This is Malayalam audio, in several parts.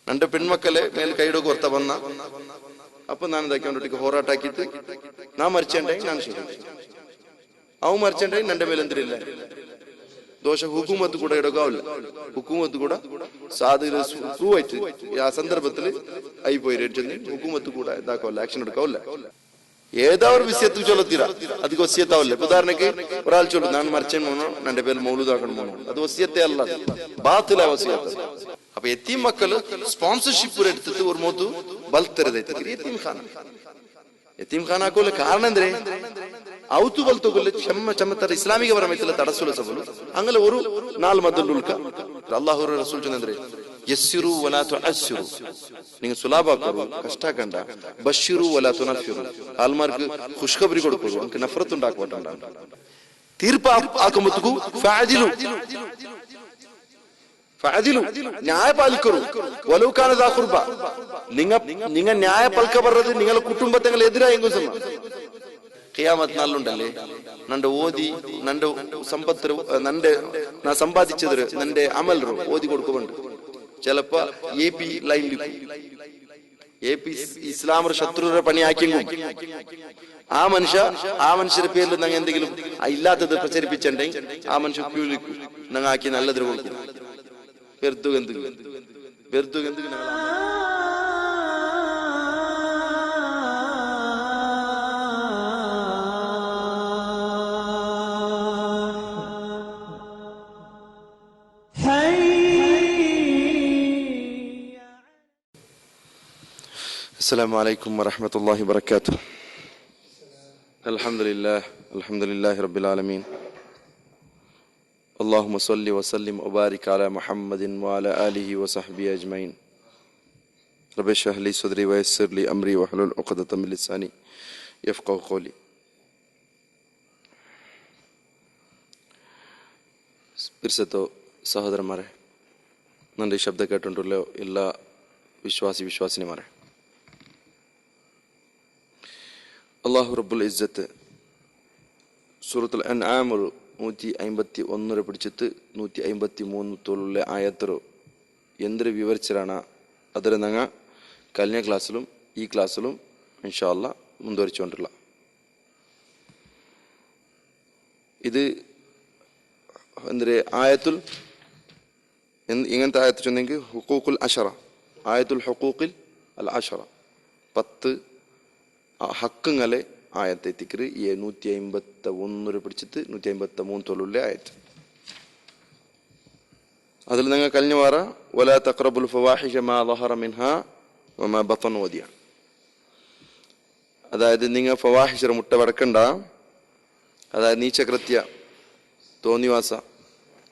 ನನ್ನ ಪೆಣ್ಮಕ್ಕಳೇ ಮೇಲೆ ಕೈಡೋಗಿ ಹೊರ್ತಾ ಬಂದ ಅಪ್ಪ ನಾನು ಅದಕ್ಕೆ ಹೋರಾಟ ಹಾಕಿತ್ತು ನಾ ಮರ್ಚಂಡೆ ನಾನು ಶಹೀದ್ ಅವು ಮರ್ಚಂಡೆ ನನ್ನ ಮೇಲೆ ಅಂದ್ರಿಲ್ಲ ದೋಷ ಹುಕುಮತ್ತು ಕೂಡ ಇಡೋಕಾವಿಲ್ಲ ಹುಕುಮತ್ತು ಕೂಡ ಸಾಧು ಪ್ರೂವ್ ಆಯ್ತು ಆ ಸಂದರ್ಭದಲ್ಲಿ ಐಪೋಯಿ ರೇಟ್ ಜೊತೆ ಹುಕುಮತ್ತು ಕೂಡ ಇದಾಕವಲ್ಲ ಆಕ್ಷನ್ എടുക്കാവില്ല ഏതാവൊരു വിഷയത്തിൽ ചൊല്ലത്തീരാ അത് വസിയത്താവില്ല ഉദാഹരണക്ക് ഒരാൾ ചൊല്ലു ഞാൻ മരിച്ചൻ പോണോ എന്റെ പേര് മൗലൂദാക്കണം പോണോ അത് വസിയത്തെ അല്ല ബാത്തില വസിയത്ത് അപ്പൊ എത്തീം മക്കള് സ്പോൺസർഷിപ്പ് എടുത്തിട്ട് ഒരു മോത്ത് ബൽത്തരದೈತೆ ಎತೀಂ ಖಾನ ಎತೀಂ ಖಾನ ಹಾಕೋಲ್ಲ ಕಾರಣ ಅಂದ್ರೆ ಅವತ್ತು ಬಲ್ತೋಗಲ್ಲ ಚಮ್ಮತ್ತರ ಇಸ್ಲಾಮಿಕ ಪರಮೈತಲ್ಲ ತಡಸುಲ ಸಬಲು ಹಂಗಲ್ಲ ഒരു നാല് മദ്ദുൽക അല്ലാഹു റസൂൽ ചൊന്നಂದ್ರೆ ಯಸ್ಸಿರು ವಲಾ ತುಅಸ್ಸಿರು നിങ്ങൾ സുലാഭാക്കൂ കഷ്ടാക്കണ്ട ബശ്ശിറു വലാ തുനഫിറു ആൽമാർക്ക് ഖുശ്ഖബരി കൊടുക്കൂ നമുക്ക് നഫറത്ത് ഉണ്ടാക്കപ്പെട്ട തീർപ്പ് ആക്കുമ്പത്തേക്കു ഫഅദിലു ഫഅദിലു ന്യായ പാലിക്കൂ വലൗ കാന ദാ ഖുർബ നിങ്ങൾ ന്യായ പാലിക്ക പറഞ്ഞത് നിങ്ങളുടെ കുടുംബത്തെ എതിരായെങ്കിൽ സമ്മ ഖിയാമത്ത് നാളിലുണ്ടല്ലേ നന്റെ ഓದಿ നന്റെ സമ്പത്ത് നന്റെ നാ സമ്പാദിച്ചത് നന്റെ അമൽರು ഓದಿ കൊടുക്കുന്നുണ്ട് ചിലപ്പോ എ പി ലൈനിൽ എ പി ഇസ്ലാമർ ശത്രുര പണി ആക്കിയെങ്കിൽ ആ മനുഷ്യരുടെ പേരിൽ ഞങ്ങൾ എന്തെങ്കിലും ഇല്ലാത്തത് പ്രചരിപ്പിച്ചിട്ടുണ്ടെങ്കിൽ ആ മനുഷ്യ വിളിക്കും ഞങ്ങൾ ആക്കി നല്ലത് കൊടുക്കും വെറുതുകെന്തുക السلام عليكم ورحمة الله وبركاته. الحمد لله رب العالمين. اللهم صل وسلم وبارك على محمد وعلى آله وصحبه أجمعين. رب اشرح لي صدري ويسر لي أمري واحلل عقدة من لساني يفقهوا قولي. പിർസത്തോ സഹോദരന്മാരെ, ನನ್ನ ಈ ಶಬ್ದ കേട്ടുകൊണ്ടുള്ള എല്ലാ വിശ്വാസിനിമാരെ, അള്ളാഹു റബ്ബുൽ ഇസ്സത്ത് സൂറത്തുൽ അൻആം 151 പിടിച്ചിട്ട് 153 തോലുള്ള ആയത്തರು എന്തൊരു വിവരിച്ചാണ് ಅದರ ഞങ്ങൾ കഴിഞ്ഞ ക്ലാസ്സിലും ഈ ക്ലാസ്സിലും ഇൻഷാ അല്ലാഹ് ಮುಂದುವರಿಸಿಕೊಂಡಿಲ್ಲ. ഇത് ಅಂದರೆ ആയത്തുൽ ഇങ്ങനത്തെ ആയത്ത് ചൊന്നെങ്കിൽ ഹുഖൂഖുൽ അശറ, ആയത്തുൽ ഹുഖൂഖിൽ അൽ അശറ 10 ഹക്കുങ്ങളെ ആയത്തെ തിക്രി 151 പിടിച്ചിട്ട് 153 തോലുള്ള ആയത്ത്. അതിൽ നിങ്ങൾ കഴിഞ്ഞ വാര വലാ തഖറബുൽ ഫവാഹിഷ മാ ളഹറ മിൻഹാ വമാ ബതൻ വദിയ, അതായത് നിങ്ങൾ ഫവാഹിഷ മുട്ട വടക്കണ്ട, അതായത് നീചകൃത്യ, തോന്നിവാസ,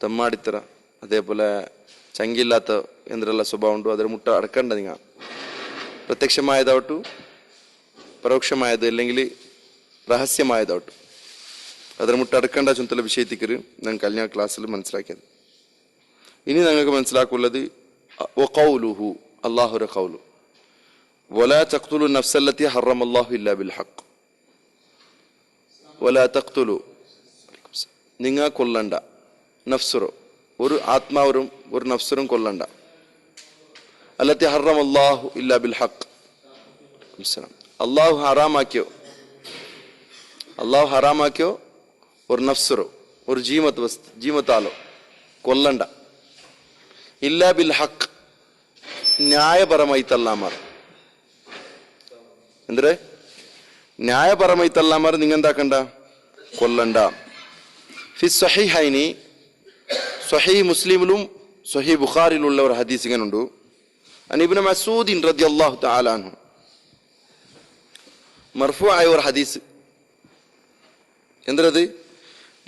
തമ്മാടിത്തര, അതേപോലെ ചങ്കില്ലാത്ത എന്തെല്ലാം സ്വഭാവം ഉണ്ടോ അതിൽ മുട്ട അടക്കണ്ട. നിങ്ങൾ പ്രത്യക്ഷമായതാവട്ടു പരോക്ഷമായത് അല്ലെങ്കിൽ രഹസ്യമായതാവട്ടു അതിന് മുട്ട അടക്കേണ്ട ചുമത്തുള്ള വിഷയത്തിക്കര് ഞാൻ കഴിഞ്ഞ ക്ലാസ്സിൽ മനസ്സിലാക്കിയത്. ഇനി ഞങ്ങൾക്ക് മനസ്സിലാക്കുള്ളത് വഖൗലുഹു, അല്ലാഹുവിന്റെ ഖൗലു, വലാ തഖ്തുലു നഫ്സല്ലതി ഹറമല്ലാഹു ഇല്ലാ ബിൽ ഹഖ്. വലാ തഖ്തുലു, നിങ്ങൾ കൊല്ലണ്ട, നഫ്സുറോ ഒരു ആത്മാവരും ഒരു നഫ്സുറും കൊല്ലണ്ട, അല്ലത്തി ഹറമല്ലാഹു ഇല്ലാ ബിൽ ഹഖ്. അള്ളാഹു ഹറാമാക്കിയോ ഒരു നഫ്സുറോ ഒരു ജീവത്താലോ കൊല്ലണ്ട, ഇല്ലാ ബിൽ ഹഖ്, ന്യായപരമായിട്ടല്ലാമാർ. എന്തിരെ ന്യായപരമായിട്ടല്ലാമാർ നിങ്ങൾ എന്താക്കണ്ട, കൊല്ലണ്ട. ഫി സ്വഹീഹൈനി, സ്വഹീഹ് മുസ്ലിമിലും സ്വഹീഹ് ബുഖാരിയിലുള്ള ഒരു ഹദീസ് ഇങ്ങനുണ്ട്. അൻ ഇബ്നു മസ്ഊദ് റളിയല്ലാഹു തആല അൻഹു, മർഫൂ ആയ ഒരു ഹദീസ്. എന്തത്?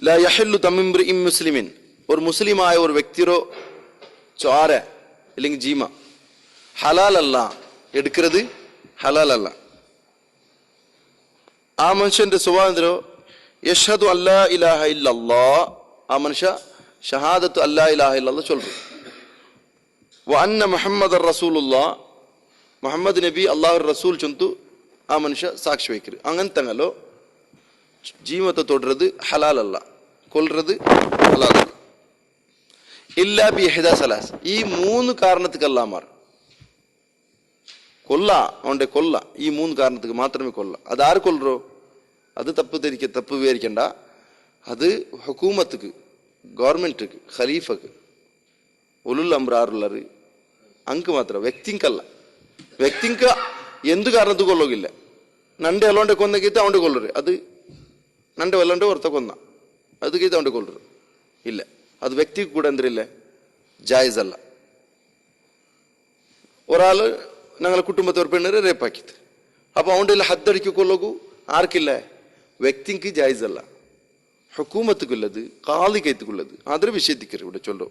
ലാ യഹില്ലു തമിംറിഇൻ മുസ്ലിമിൻ, ഒരു മുസ്ലിമായ ഒരു വ്യക്തിയോ ചോര അല്ലെങ്കിൽ ജീമ ഹലാലല്ല, എടുക്കുന്നത് ഹലാലല്ല. ആ മനുഷ്യന്റെ സ്വഭാവം യഷ്ഹദു അല്ലാ ഇലാഹ ഇല്ലല്ലാഹ്, ആ മനുഷ്യ ഷഹാദത്തു അല്ലാ ഇലാഹ ഇല്ലല്ലാഹ് ചൊല്ലും. വ അന്ന മുഹമ്മദർ റസൂലുള്ളാഹ്, മുഹമ്മദ് നബി അല്ലാഹുവിന്റെ റസൂൽ ചൊന്തു ആ മനുഷ്യ സാക്ഷി വയ്ക്കരുത്. അങ്ങനത്തെങ്ങല്ലോ ജീവത്തെ തൊടുறது ഹലാലല്ല, കൊല്ലുறது ഹലാലല്ല. ഇല്ലാ ബി ഇഹ്ദാ സലാസ്, ഈ 3 കാരണത്തിക്കല്ലാമാർ കൊല്ല, അവൻ്റെ കൊല്ല. ഈ 3 കാരണത്തിന് മാത്രമേ കൊല്ല. അത് ആര് കൊല്ലറോ? അത് തപ്പ് വിചാരിക്കണ്ട. അത് ഹുക്കൂമത്തുക്ക്, ഗവൺമെന്റിക്ക്, ഖലീഫക്ക്, ഉലുൽ അംർ ആറുള്ളറ് ಅಂಕ ಮಾತ್ರ, ವ್ಯಕ್ತಿಂಕಲ್ಲ. ವ್ಯಕ್ತಿಂಕ ಎಂದು ಕಾರಣದ್ದು ಕೊಲ್ಲೋಗಿಲ್ಲ. ನಂಡೆ ಅಲ್ಲೊಂಡೆ ಕೊಂದಗೀತ ಅವನ್ಗೆ ಕೊಲ್ಲರು, ಅದು ನಂಡೆ ಅಲ್ಲೊಂಡೆ ಹೊರತ ಕೊಂದ ಅದಕ್ಕೀತ ಅವನ್ಗೆ ಕೊಲ್ಲರು ಇಲ್ಲ. ಅದು ವ್ಯಕ್ತಿಗೆ ಕೂಡ ಅಂದ್ರೆ ಇಲ್ಲ, ജായിസ് അല്ല. ഒരാള് ഞങ്ങളെ കുടുംബത്തെ ഒരു പെണ്ണിനെ റേപ്പാക്കിത്ത്, അപ്പൊ അവൻ്റെ ഹദ്ദടിക്ക് കൊല്ലകൂ ആർക്കില്ല? വ്യക്തിക്ക് ജായിസ് അല്ല, ഹുക്കൂമത്തുക്കുള്ളത്, കാളികയത്തുക്കുള്ളത്. അതൊരു വിഷയത്തിക്കരുത് ഇവിടെ ചൊല്ലോ.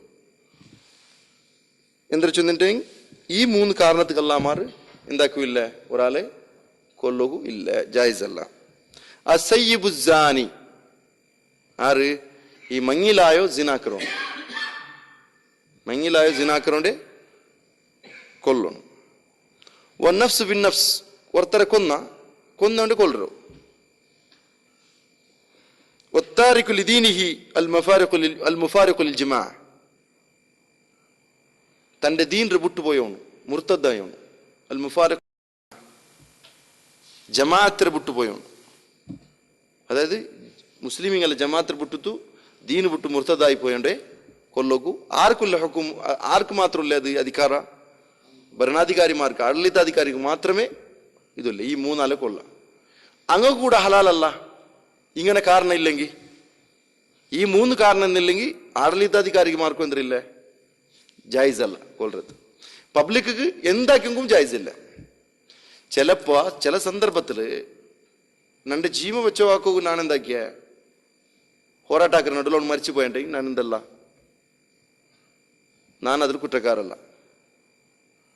എന്താ ചൊന്നിട്ടെങ്കിൽ ഈ 3 കാരണത്തുക്കല്ലാമാറ് എന്താക്കൂല്ല, ഒരാളെ കൊല്ലകൂ ഇല്ല, ജായിസ് അല്ല. അസയ്യിബു സാനി ആറ്? ഈ മങ്ങിലായോ ജിനാക്കറോ, മങ്ങിലായോ ജിനാക്കറോണ്ട് കൊല്ലണം. നഫ്സ് ബിൻ നഫ്സ്, ഒരുത്തരെ കൊന്നോണ്ട് കൊല്ലറോ. والتارك لدينه المفارق للجماعة, തൻ്റെ ദീൻ വിട്ടുപോയോണ്, മുർത്തദ്ദായോണ്. അൽ മുഫാരിഖ് ജമാഅത്തിനെ വിട്ടുപോയോണ്. അതായത് മുസ്ലിമീങ്ങളെ ജമാഅത്തിനെ വിട്ടുത്തു ദീൻ വിട്ടു മുർത്തദ്ദായി പോയോണ്ടേ കൊല്ലೋಗು. ആർക്കുള്ള ഹുക്കും, ആർക്ക് മാത്രമല്ല അത് അധികാര? ഭരണാധികാരിമാർക്ക്, ആಡಳಿತಾಧಿಕಾರಿಗೆ മാത്രമേ ഇതില്ല. ഈ 3 ആളെ കൊല്ല. അങ്ങ് കൂടെ ഹലാലല്ല ഇങ്ങനെ കാരണം ഇല്ലെങ്കിൽ, ഈ 3 കാരണം എന്നില്ലെങ്കിൽ ആಡಳಿತಾಧಿಕಾರಿമാർക്കും എന്തില്ല, ജായിസ് അല്ല കൊല്ലത്. പബ്ലിക്ക് എന്താക്കെങ്കും ജായിസ് ഇല്ല. ചിലപ്പോ ചില സന്ദർഭത്തില് നന്റെ ജീവ വെച്ചോ ആക്കൂ ഞാൻ എന്താക്കിയ ಹೋರಾಟಗಾರ ನಡುವೆ ಅವ್ನು ಮರಿച്ചു പോയണ്ടെങ്കിൽ ഞാൻ എന്തല്ല, ഞാൻ അതിൽ കുറ്റക്കാരല്ല.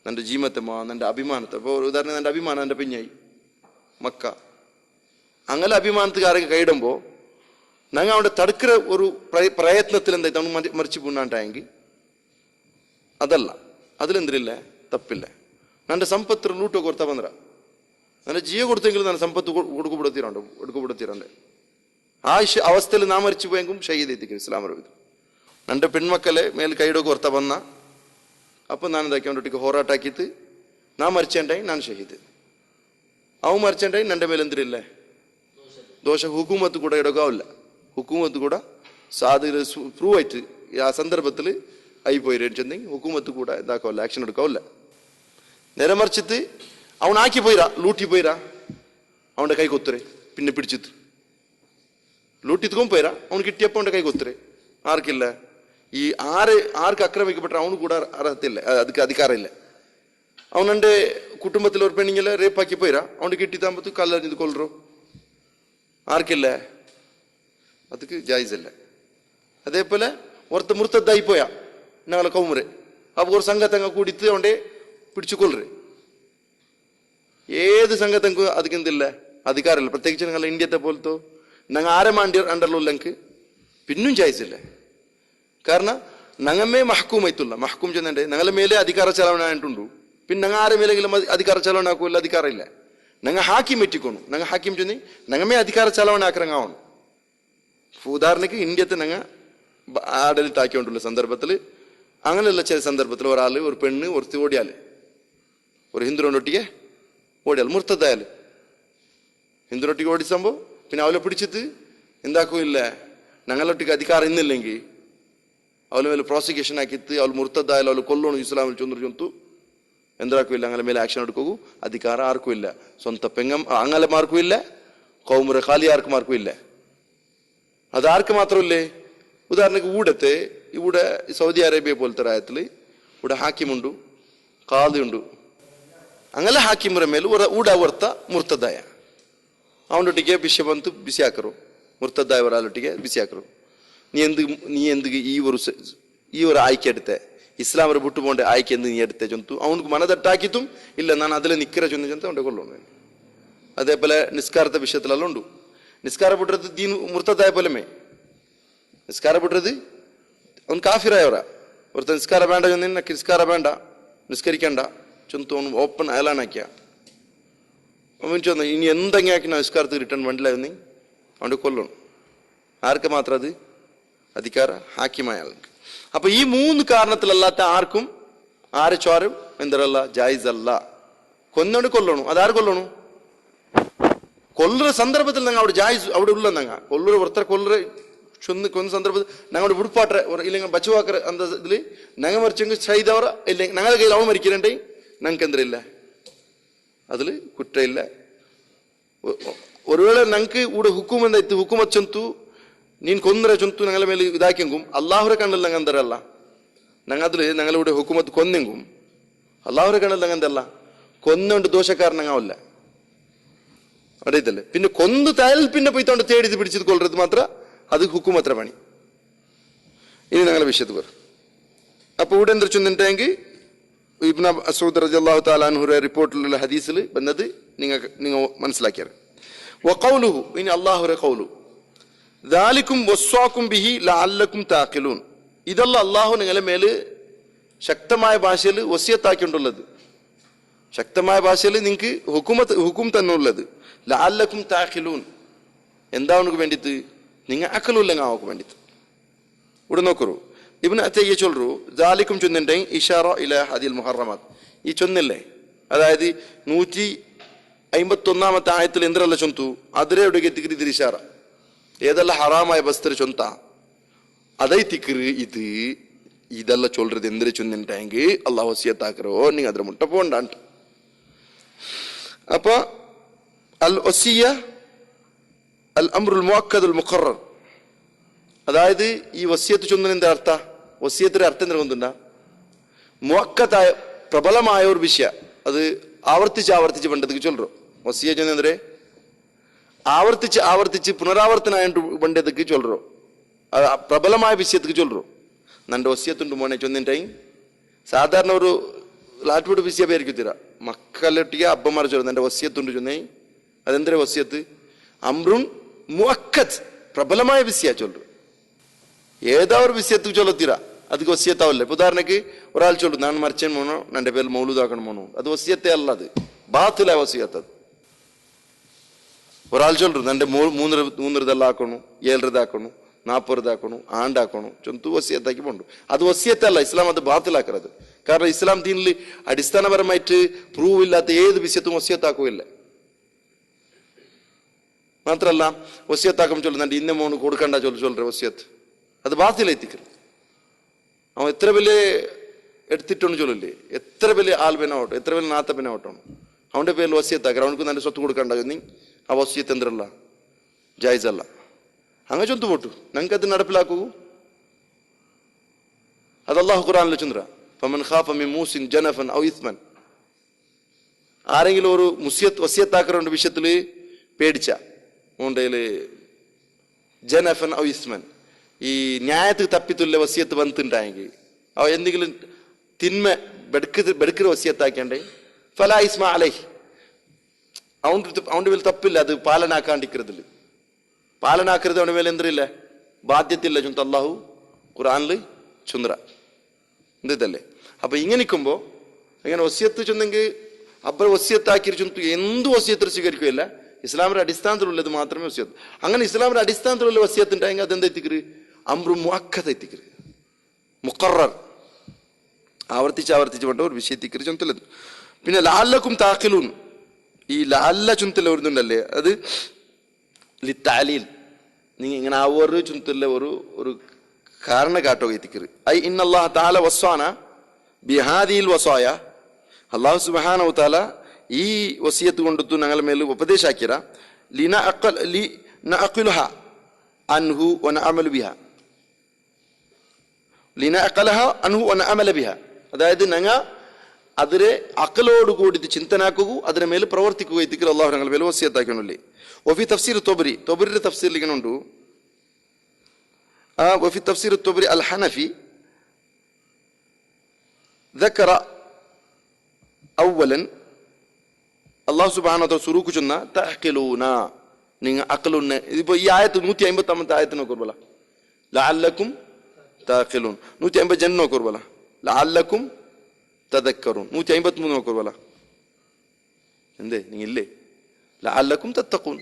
എൻ്റെ ജീവത്തെമോ എൻ്റെ അഭിമാനത്തെ, ഇപ്പോൾ ഉദാഹരണം എൻ്റെ അഭിമാനം എൻ്റെ പിഞ്ഞായി മക്ക, അങ്ങനെ അഭിമാനത്തുകാരൊക്കെ കൈയിടുമ്പോൾ ഞങ്ങൾ അവിടെ തടുക്കുന്ന ഒരു പ്രയത്നത്തിൽ എന്തായിട്ട് അവന് മരിച്ചു പോണ്ടായെങ്കിൽ അതല്ല, അതിലെന്തില്ല, തപ്പില്ല. എൻ്റെ സമ്പത്ത് ലൂട്ടോ കൊടുത്താ ಬಂದ್ರ ನನ್ನ ಜೀವ കൊടുത്തെങ്കിലും ನನ್ನ ಸಂಪತ್ತು എടുക്കപ്പെടുത്തിരണ്ട്. ആ അവസ്ഥയിൽ നാം മരിച്ചു പോയെങ്കിലും ഷഹീദ് എത്തിക്കും ഇസ്ലാം അറിവിത്. എൻ്റെ പെൺമക്കളെ മേൽ കൈയിടൊക്കെ ഓർത്ത വന്ന അപ്പം ഞാൻ എന്താക്കി അവൻ്റെ ಹೋರಾಟಾಕಿತ್ತು നാം മരിച്ചേണ്ടായി ഞാൻ ഷഹീദ്. അവ മരിച്ചേണ്ടായി എൻ്റെ മേലെ എന്തിരില്ലേ ദോഷ. ഹുക്കൂമത്ത് കൂടെ ഇടകാവില്ല, ഹുക്കൂമത്ത് കൂടെ സാധ്യത പ്രൂവ് ആയിട്ട് ആ സന്ദർഭത്തിൽ ആയിപ്പോയിരുന്നെങ്കിൽ ഹുക്കൂമത്ത് കൂടെ എന്താക്കാവില്ല, ആക്ഷൻ എടുക്കാവില്ല. നേരെ മറിച്ചിട്ട് അവൻ ആക്കി പോയിരാ, ലൂട്ടി പോയിരാ, അവൻ്റെ കൈ കൊത്തുരേ, പിന്നെ പിടിച്ചിട്ട് ലൂട്ടിത്തും പോയിരാ, അവൻ കിട്ടിയപ്പോൾ അവൻ്റെ കൈ കൊത്തുരേ. ആർക്കില്ല? ഈ ആർക്ക് ആക്രമിക്കപ്പെട്ട അവന് കൂടെ അർഹത്തില്ല, ಅದಕ್ಕೆ അധികാരമില്ല. അവനെൻ്റെ കുടുംബത്തിൽ ഒരു പെണ്ണിങ്ങനെ റേപ്പാക്കി പോയിരാ, അവൻ്റെ കിട്ടിത്താകുമ്പോൾ കല്ലെറിഞ്ഞത് കൊല്ലറോ, ആർക്കില്ല? ಅದಕ್ಕೆ ജായിസ് അല്ല. അതേപോലെ ഒരുത്ത മുർത്തദ്ദായി പോയാ ഞങ്ങളെ കൗമരെ, അപ്പോൾ ഒരു സംഘത്തങ്ങ കൂടിത്ത് അവൻ്റെ പിടിച്ചു കൊല്ലറേ. ഏത് സംഘത്തങ്ങൾക്കും അതിക്ക് എന്തില്ല, അധികാരമില്ല. പ്രത്യേകിച്ച് ഞങ്ങൾ ഇന്ത്യത്തെ പോലത്തോ ഞങ്ങൾ ആരമാണ്ടി അണ്ടറിലുള്ളെങ്കിൽ പിന്നും ജായിസില്ല. കാരണം ഞങ്ങമേ മഹക്കൂമായിട്ടുള്ള മഹക്കൂം ചെന്നെ ഞങ്ങളെ മേലെ അധികാര ചലാവണ ആയിട്ടുണ്ടു, പിന്നെ ഞങ്ങൾ ആരെ മേലെങ്കിലും അധികാര ചലാവണ ആക്കൂല്ല, അധികാരം ഇല്ല. ഞങ്ങൾ ഹാക്കിം എറ്റിക്കോണു, ഞങ്ങൾ ഹാക്കിം ചെന്നി ഞങ്ങമേ അധികാര ചലാവണ ആക്കറങ്ങാവണം. ഉദാഹരണക്ക് ഇന്ത്യത്തെ ഞങ്ങൾ ആടലിട്ടാക്കിക്കൊണ്ടുള്ള സന്ദർഭത്തിൽ അങ്ങനെയുള്ള ചില സന്ദർഭത്തിൽ ഒരാൾ ഒരു പെണ്ണ് ഒരുത്തി ഓടിയാൽ, ഒരു ഹിന്ദുവിനൊട്ടിക്ക് ഓടിയാൽ മുർത്തദ്ദായാൽ, ഹിന്ദുവിനൊട്ടിക്ക് ഓടിച്ചുമ്പോൾ പിന്നെ അവളെ പിടിച്ചിട്ട് എന്താക്കുമില്ല, ഞങ്ങളൊട്ടിക്ക് അധികാരം ഇന്നില്ലെങ്കിൽ അവളെ മേലെ പ്രോസിക്യൂഷൻ ആക്കിയിട്ട് അവൾ മുർത്തദ്ദായാലും അവൾ കൊല്ലണം ഇസ്ലാമിൽ ചൊന്തു എന്താക്കുമില്ല, അങ്ങനെ മേലെ ആക്ഷൻ എടുക്കൂ. അധികാരം ആർക്കും ഇല്ല, സ്വന്തം അങ്ങലമാർക്കും ഇല്ല, കൗമുറ ഖാലിയാർക്കും ഇല്ല. അതാർക്ക് മാത്രമല്ലേ? ഉദാഹരണക്ക് ഇവിടെ സൗദി അറേബ്യ പോലത്തെ രാജ്യത്തിൽ ഇവിടെ ഹാക്കിമുണ്ട്, കാദിയുണ്ട്. അങ്ങനെ ഹാക്കിമുറ ಮೇಲೆ ಊಡವರ್ತ ಮುರ್ತದಾಯ ಅವನೊಟ್ಟಿಗೆ ವಿಷಯ ಬಂತು ಬಿಸಿ ಹಾಕರು, ಮುರ್ತದಾಯ ಅವರೊಟ್ಟಿಗೆ ಬಿಸಿ ಹಾಕರು. ನೀ ಎಂದಿಗೆ ಈ ഒരു ಆಯ್ಕೆ എടുത്തെ, ഇസ്ലാമരെ ಬಿಟ್ಟುಕೊಂಡೆ ಆಯ್ಕೆ ಎಂದು ನೀ എടുത്തെ ചൊന്തു. അവനക്ക് മനതട്ടാക്കിത്തും ഇല്ല ನಾನು അതിൽ നിൽക്കിற ചൊന്ന ചൊന്ത അവൻ്റെ കൊള്ളു. അതേപോലെ നിസ്കാരത്തെ വിഷയത്തിലെല്ലാം ഉണ്ട്. നിസ്കാര ಬಿಟ್ಟത് ദീൻ മുർത്തതായ പോലെമേ നിസ്കാര ಬಿಟ್ಟത് അവൻ കാഫിറായവരാ. ഒരുത്ത നിസ്കാര വേണ്ട ചൊന്ന നിസ്കാര വേണ്ട, നിസ്കരിക്കണ്ട ചൊന്തു അവൻ ഓപ്പൺ അയലാനാക്കിയ അവൻ ചൊന്ന ഇനി എന്തെങ്കിലും ആക്കി നിസ്കാരത്തിൽ റിട്ടേൺ വേണ്ടില്ലായിരുന്നെ അവൻ്റെ കൊല്ലണം. ആർക്ക് മാത്രം അത് അധികാര ഹാക്കിമായ ആൾക്ക്. അപ്പൊ ഈ 3 കാരണത്തിലല്ലാത്ത ആർക്കും ആരെ ചോരും എന്തരല്ല ജായിസ് അല്ല, കൊന്നോണ്ട് കൊല്ലണു. അതാര് കൊല്ലണു? കൊല്ലുന്ന സന്ദർഭത്തിൽ ഞങ്ങൾ അവിടെ ജായിസ് അവിടെ ഉള്ള ഞങ്ങ കൊല്ലുற ഒരുത്തര കൊല്ലുற കൊന്ന സന്ദർഭത്തിൽ ഞങ്ങളുടെ ഉടുപ്പാട്ട ഇല്ലെങ്കിൽ ബച്ചുവാക്കർ അന്ത ഇതില് ഞങ്ങൾ മരിച്ചെങ്കിൽ ചെയ്തവർ ഇല്ലെങ്കിൽ ഞങ്ങളുടെ കയ്യിൽ അവൾ മരിക്കണേ ഞങ്ങൾക്ക് എന്തരില്ല, അതിൽ കുറ്റമില്ല. ഒരുവേള ഞങ്ങൾക്ക് ഇവിടെ ഹുക്കും എന്തായിട്ട് ഹുക്കുമತ್ ചൊന്തു ನೀನ್ ಕೊಂದ್ರೆ ಚುಂತು ഞങ്ങളെ ಮೇಲೆ ಇದಾಕಿಂಗುಂ ಅಲ್ಲಾಹುರ ಕಣ್ಣಲ್ಲಿ ನಂಗೆ ಅಂದರಲ್ಲ ನಂಗೆ അതിൽ ഞങ്ങളിവിടെ ഹുക്കുമത്ത് കൊന്നെങ്കും അള്ളാഹുര കണ്ണಲ್ಲಿ ನಂಗೆ ಅಂದಲ್ಲ കൊന്നുകൊണ്ട് ദോഷക്കാരനങ്ങാവില്ല അറിയത്തില്ലേ. പിന്നെ കൊന്നു തായാൽ പിന്നെ പോയി തോണ്ട് തേടി പിടിച്ചത് കൊല്ലത് മാത്ര അത് ഹുക്കുമത്ര പണി. ഇനി ഞങ്ങളെ വിഷയത്ത് പറ. അപ്പൊ ഇവിടെ എന്താ ചൊന്നിട്ടെങ്കിൽ ഇബ്നു മസ്ഊദ് റളിയല്ലാഹു തആല അൻഹുയുടെ റിപ്പോർട്ടിലുള്ള ഹദീസിൽ വന്നത് നിങ്ങൾ മനസ്സിലാക്കിയത്. വഖൗലുഹു ഇനി അല്ലാഹുവിന്റെ ഖൗലു ദാലികും വസ്വാകും ബിഹി ലഅല്ലകും താഖിലൂൻ. ഇതല്ല അല്ലാഹു നിങ്ങളെ മേല് ശക്തമായ ഭാഷയിൽ വസിയത്താക്കിയിട്ടുള്ളത്. ശക്തമായ ഭാഷയിൽ നിങ്ങൾക്ക് ഹുക്കും തന്നുള്ളത് ലഅല്ലകും താഖിലൂൻ. എന്താ ഉനക്ക് വേണ്ടിയിട്ട്? നിങ്ങൾ അക്കലുല്ലെങ്കിൽ അവക്ക് വേണ്ടിയിട്ട്. ഇവിടെ നോക്കൂ, ഇബ്നു അത്തയ്യ ചൊല്ലു ദാലികും ചൊന്നിട്ടുണ്ടെങ്കിൽ ഇഷാറ ഇല ഹദിൽ മുഹറമാത്ത്. ഈ ചൊന്നില്ലേ, അതായത് 151 ആയത്തിൽ എന്തിനല്ല ചൊന്തു അതിരെ എവിടേക്ക് എത്തിക്കറി ഇതിൽ ഇഷാറ. ഏതല്ല ഹറാമായ ബസ്തര ചൊന്ത അതൈ തിക്കറ് ഇത് ഇതല്ല ചൊല്ലത് എന്തിരെ ചൊന്നിട്ടെങ്കിൽ അള്ളാഹു വസിയത്താക്കറോ നിങ്ങൾ അതിരെ മുട്ട പോണ്ടാണ്ട്. അപ്പൊ അൽ വസിയ അൽ അംറുൽ മുഅക്കദുൽ മുഖറർ. അതായത് ഈ വസിയത്ത് ചൊന്നതിന്റെ അർത്ഥ വസിയത്തിന്റെ അർത്ഥം എന്തിനാ കൊണ്ടുണ്ടാ മുഅക്കദായ പ്രബലമായ ഒരു വിഷയ അത് ആവർത്തിച്ച് പണ്ടത്തേക്ക് ചൊല്ലോ. വസിയ ചൊന്നേ ആവർത്തിച്ച് പുനരാവർത്തനായിട്ട് പണ്ടത്തേക്ക് ചൊല്ലോ. പ്രബലമായ വിഷയത്തേക്ക് ചൊല്ലോ. നന്റെ വസിയത്തുണ്ട് മോനെ ചൊന്നിട്ടായി സാധാരണ ഒരു ലാറ്റ്വുഡ് വിഷയ പേരിക്കും തീരാ മക്കളൊട്ടിക അബ്ബമാർ ചൊല്ലുന്നു എന്റെ വസിയത്തുണ്ട് ചൊന്നേ. അതെന്തിനാ വസിയത്ത്? അംറുൻ മുഅക്കദ് പ്രബലമായ വിഷയ ചൊല്ലു. ഏതാ ഒരു വിഷയത്തിൽ ചൊല്ലത്തീര ಅದಕ್ಕೆ ವಸಿಯತ್ತಾವಲ್ಲ. ಉದಾಹರಣೆಗೆ ഒരാൾ ചൊല്ലും ನಾನು മരിച്ചൻ മോനോ എൻ്റെ പേരിൽ മൗലൂദാക്കണം മോനോ, അത് വസിയത്തെ അല്ല, അത് ബാത്തിലായ വസിയത്ത്. അത് ഒരാൾ ചൊല്ലും എൻ്റെ മൂന്നരതെല്ലാക്കണു 7 40 ആണ്ടാക്കണു ചൊന്തു വസിയത്താക്കി പോണ്ടു, അത് വസിയത്തല്ല. ഇസ്ലാം അത് ബാത്തിലാക്കരുത്. കാരണം ഇസ്ലാം ദീനിൽ അടിസ്ഥാനപരമായിട്ട് പ്രൂവ് ഇല്ലാത്ത ഏത് വിഷയത്തും വസിയത്താക്കുകയില്ല. മാത്രല്ല വസിയത്താക്കും ചൊല്ലുന്നു എൻ്റെ ഇന്ന മോന് കൊടുക്കണ്ട ചൊല്ലുற വസിയത്ത് അത് ബാത്തിലെത്തിക്കരുത്. അവൻ എത്ര വലിയ എടുത്തിട്ടൊന്ന് ചൊല്ലില്ലേ, എത്ര വലിയ ആൽബനാവട്ടോ എത്ര വലിയ നാത്തപ്പനാവട്ടോ അവന്റെ പേരിൽ വസിയത്താക്കറ അവനക്ക് നല്ല സ്വത്ത് കൊടുക്കണ്ട ചൊന്നി ആ വസിയത്ത് എന്തരല്ല ജായിസല്ല. അങ്ങനെ ചൊന്തു പോട്ടു ഞങ്ങൾക്ക് അത് നടപ്പിലാക്കൂ. അത് അല്ലാഹു ഖുർആനിൽ ചൊന്നറ ഫമൻ ഖാഫ മിൻ മൂസിൻ ജനഫൻ ഔ ഇസ്മൻ. ആരെങ്കിലും ഒരു വസിയത്താക്കറ വിഷയത്തിൽ പേടിച്ച ഉണ്ടേല് ജനഫൻ ഔ ഇസ്മൻ ഈ ന്യായത്തിൽ തപ്പിത്തുള്ള വസിയത്ത് വന്നിട്ടുണ്ടായെങ്കിൽ അവ എന്തെങ്കിലും തിന്മ ബെടുക്കുന്ന വസിയത്താക്കണ്ടേ ഫലാ ഇസ്മ അലൈഹി അവന്റെ മേൽ തപ്പില്ല, അത് പാലനാക്കാണ്ടിരിക്കുന്നതിൽ പാലനാക്കരുത് അവന്റെ മേലെ എന്തരില്ല ബാധ്യത്തില്ല ചുന്ത അല്ലാഹു ഖുർആനിൽ ചുന്ദ്ര എന്തല്ലേ. അപ്പൊ ഇങ്ങനെ നിൽക്കുമ്പോ ഇങ്ങനെ വസിയത്ത് ചൊന്നെങ്കിൽ അപ്പുറം വസിയത്താക്കി ചുന്തു എന്ത് വസിയത്തിൽ സ്വീകരിക്കുകയില്ല. ഇസ്ലാമിന്റെ അടിസ്ഥാനത്തിലുള്ളത് മാത്രമേ വസിയത്ത്. അങ്ങനെ ഇസ്ലാമിന്റെ അടിസ്ഥാനത്തിലുള്ള വസിയത്ത് ഉണ്ടായെങ്കിൽ അതെന്താ എത്തിക്കര് അംറു മുഅക്കദ് എത്തിക്കര് മുഖറർ ആവർത്തിച്ച് വേണ്ട ഒരു വിഷയത്തിക്കര് ചുന്തല്ലത്. പിന്നെ ലഅല്ലകും താഖിലൂൻ, ഈ ലഅല്ല ചുന്തല്ല വരുന്നുണ്ടല്ലേ അത് ലിത്താലീൽ നിങ്ങൾ ഇങ്ങനെ ആ ഒരു ചുന്തല്ല ഒരു കാരണ കാട്ടോ എത്തിക്കര്. ഐ ഇന്നല്ലാഹു തആല വസ്വാന ബിഹാദിൽ വസായ. അല്ലാഹു സുബ്ഹാനഹു വ തആല ഈ വസിയത്ത് കൊണ്ടു ഞങ്ങളുടെ മേൽ ഉപദേശാക്കിയ ലിനഅഖിലുഹ അൻഹു വനഅമലു ബിഹ ലിനഅഖലഹ അൻഹു വനഅമല ബിഹ. അതായത് ഞങ്ങൾ അതിരെ അഖലോട് കൂടി ചിന്തനാക്കുക അതിനെ മേൽ പ്രവർത്തിക്കുക എത്തിക്കൽ അല്ലാഹു ഞങ്ങളുടെ മേൽ വസിയത്താക്കണല്ലേ. വഫി തഫ്സീർ തൊബരി തൊബരിയുടെ തഫ്സീറിൽ ഇങ്ങനെ ഉണ്ട്. വഫി തഫ്സീർ തൊബരി അൽ ഹനഫി ذكر اولا അള്ളാഹു സുബ്ഹാനഹു വ തആല സുറൂക്ക് ചൊന്ന തഅഖിലൂന നിങ്ങൾ അഖലുന. ഇതിപ്പോ ഈ ആയത്ത് 150 ആയത്ത് നോക്കുർബല ലഅല്ലകും തഅഖിലൂൻ 150 ജന്ന നോക്കുർബല ലഅല്ലകും തദക്കറൂൻ 153 നോക്കുർബല എന്തേ നിങ്ങളില്ലേ ലഅല്ലകും തത്തഖൂൻ.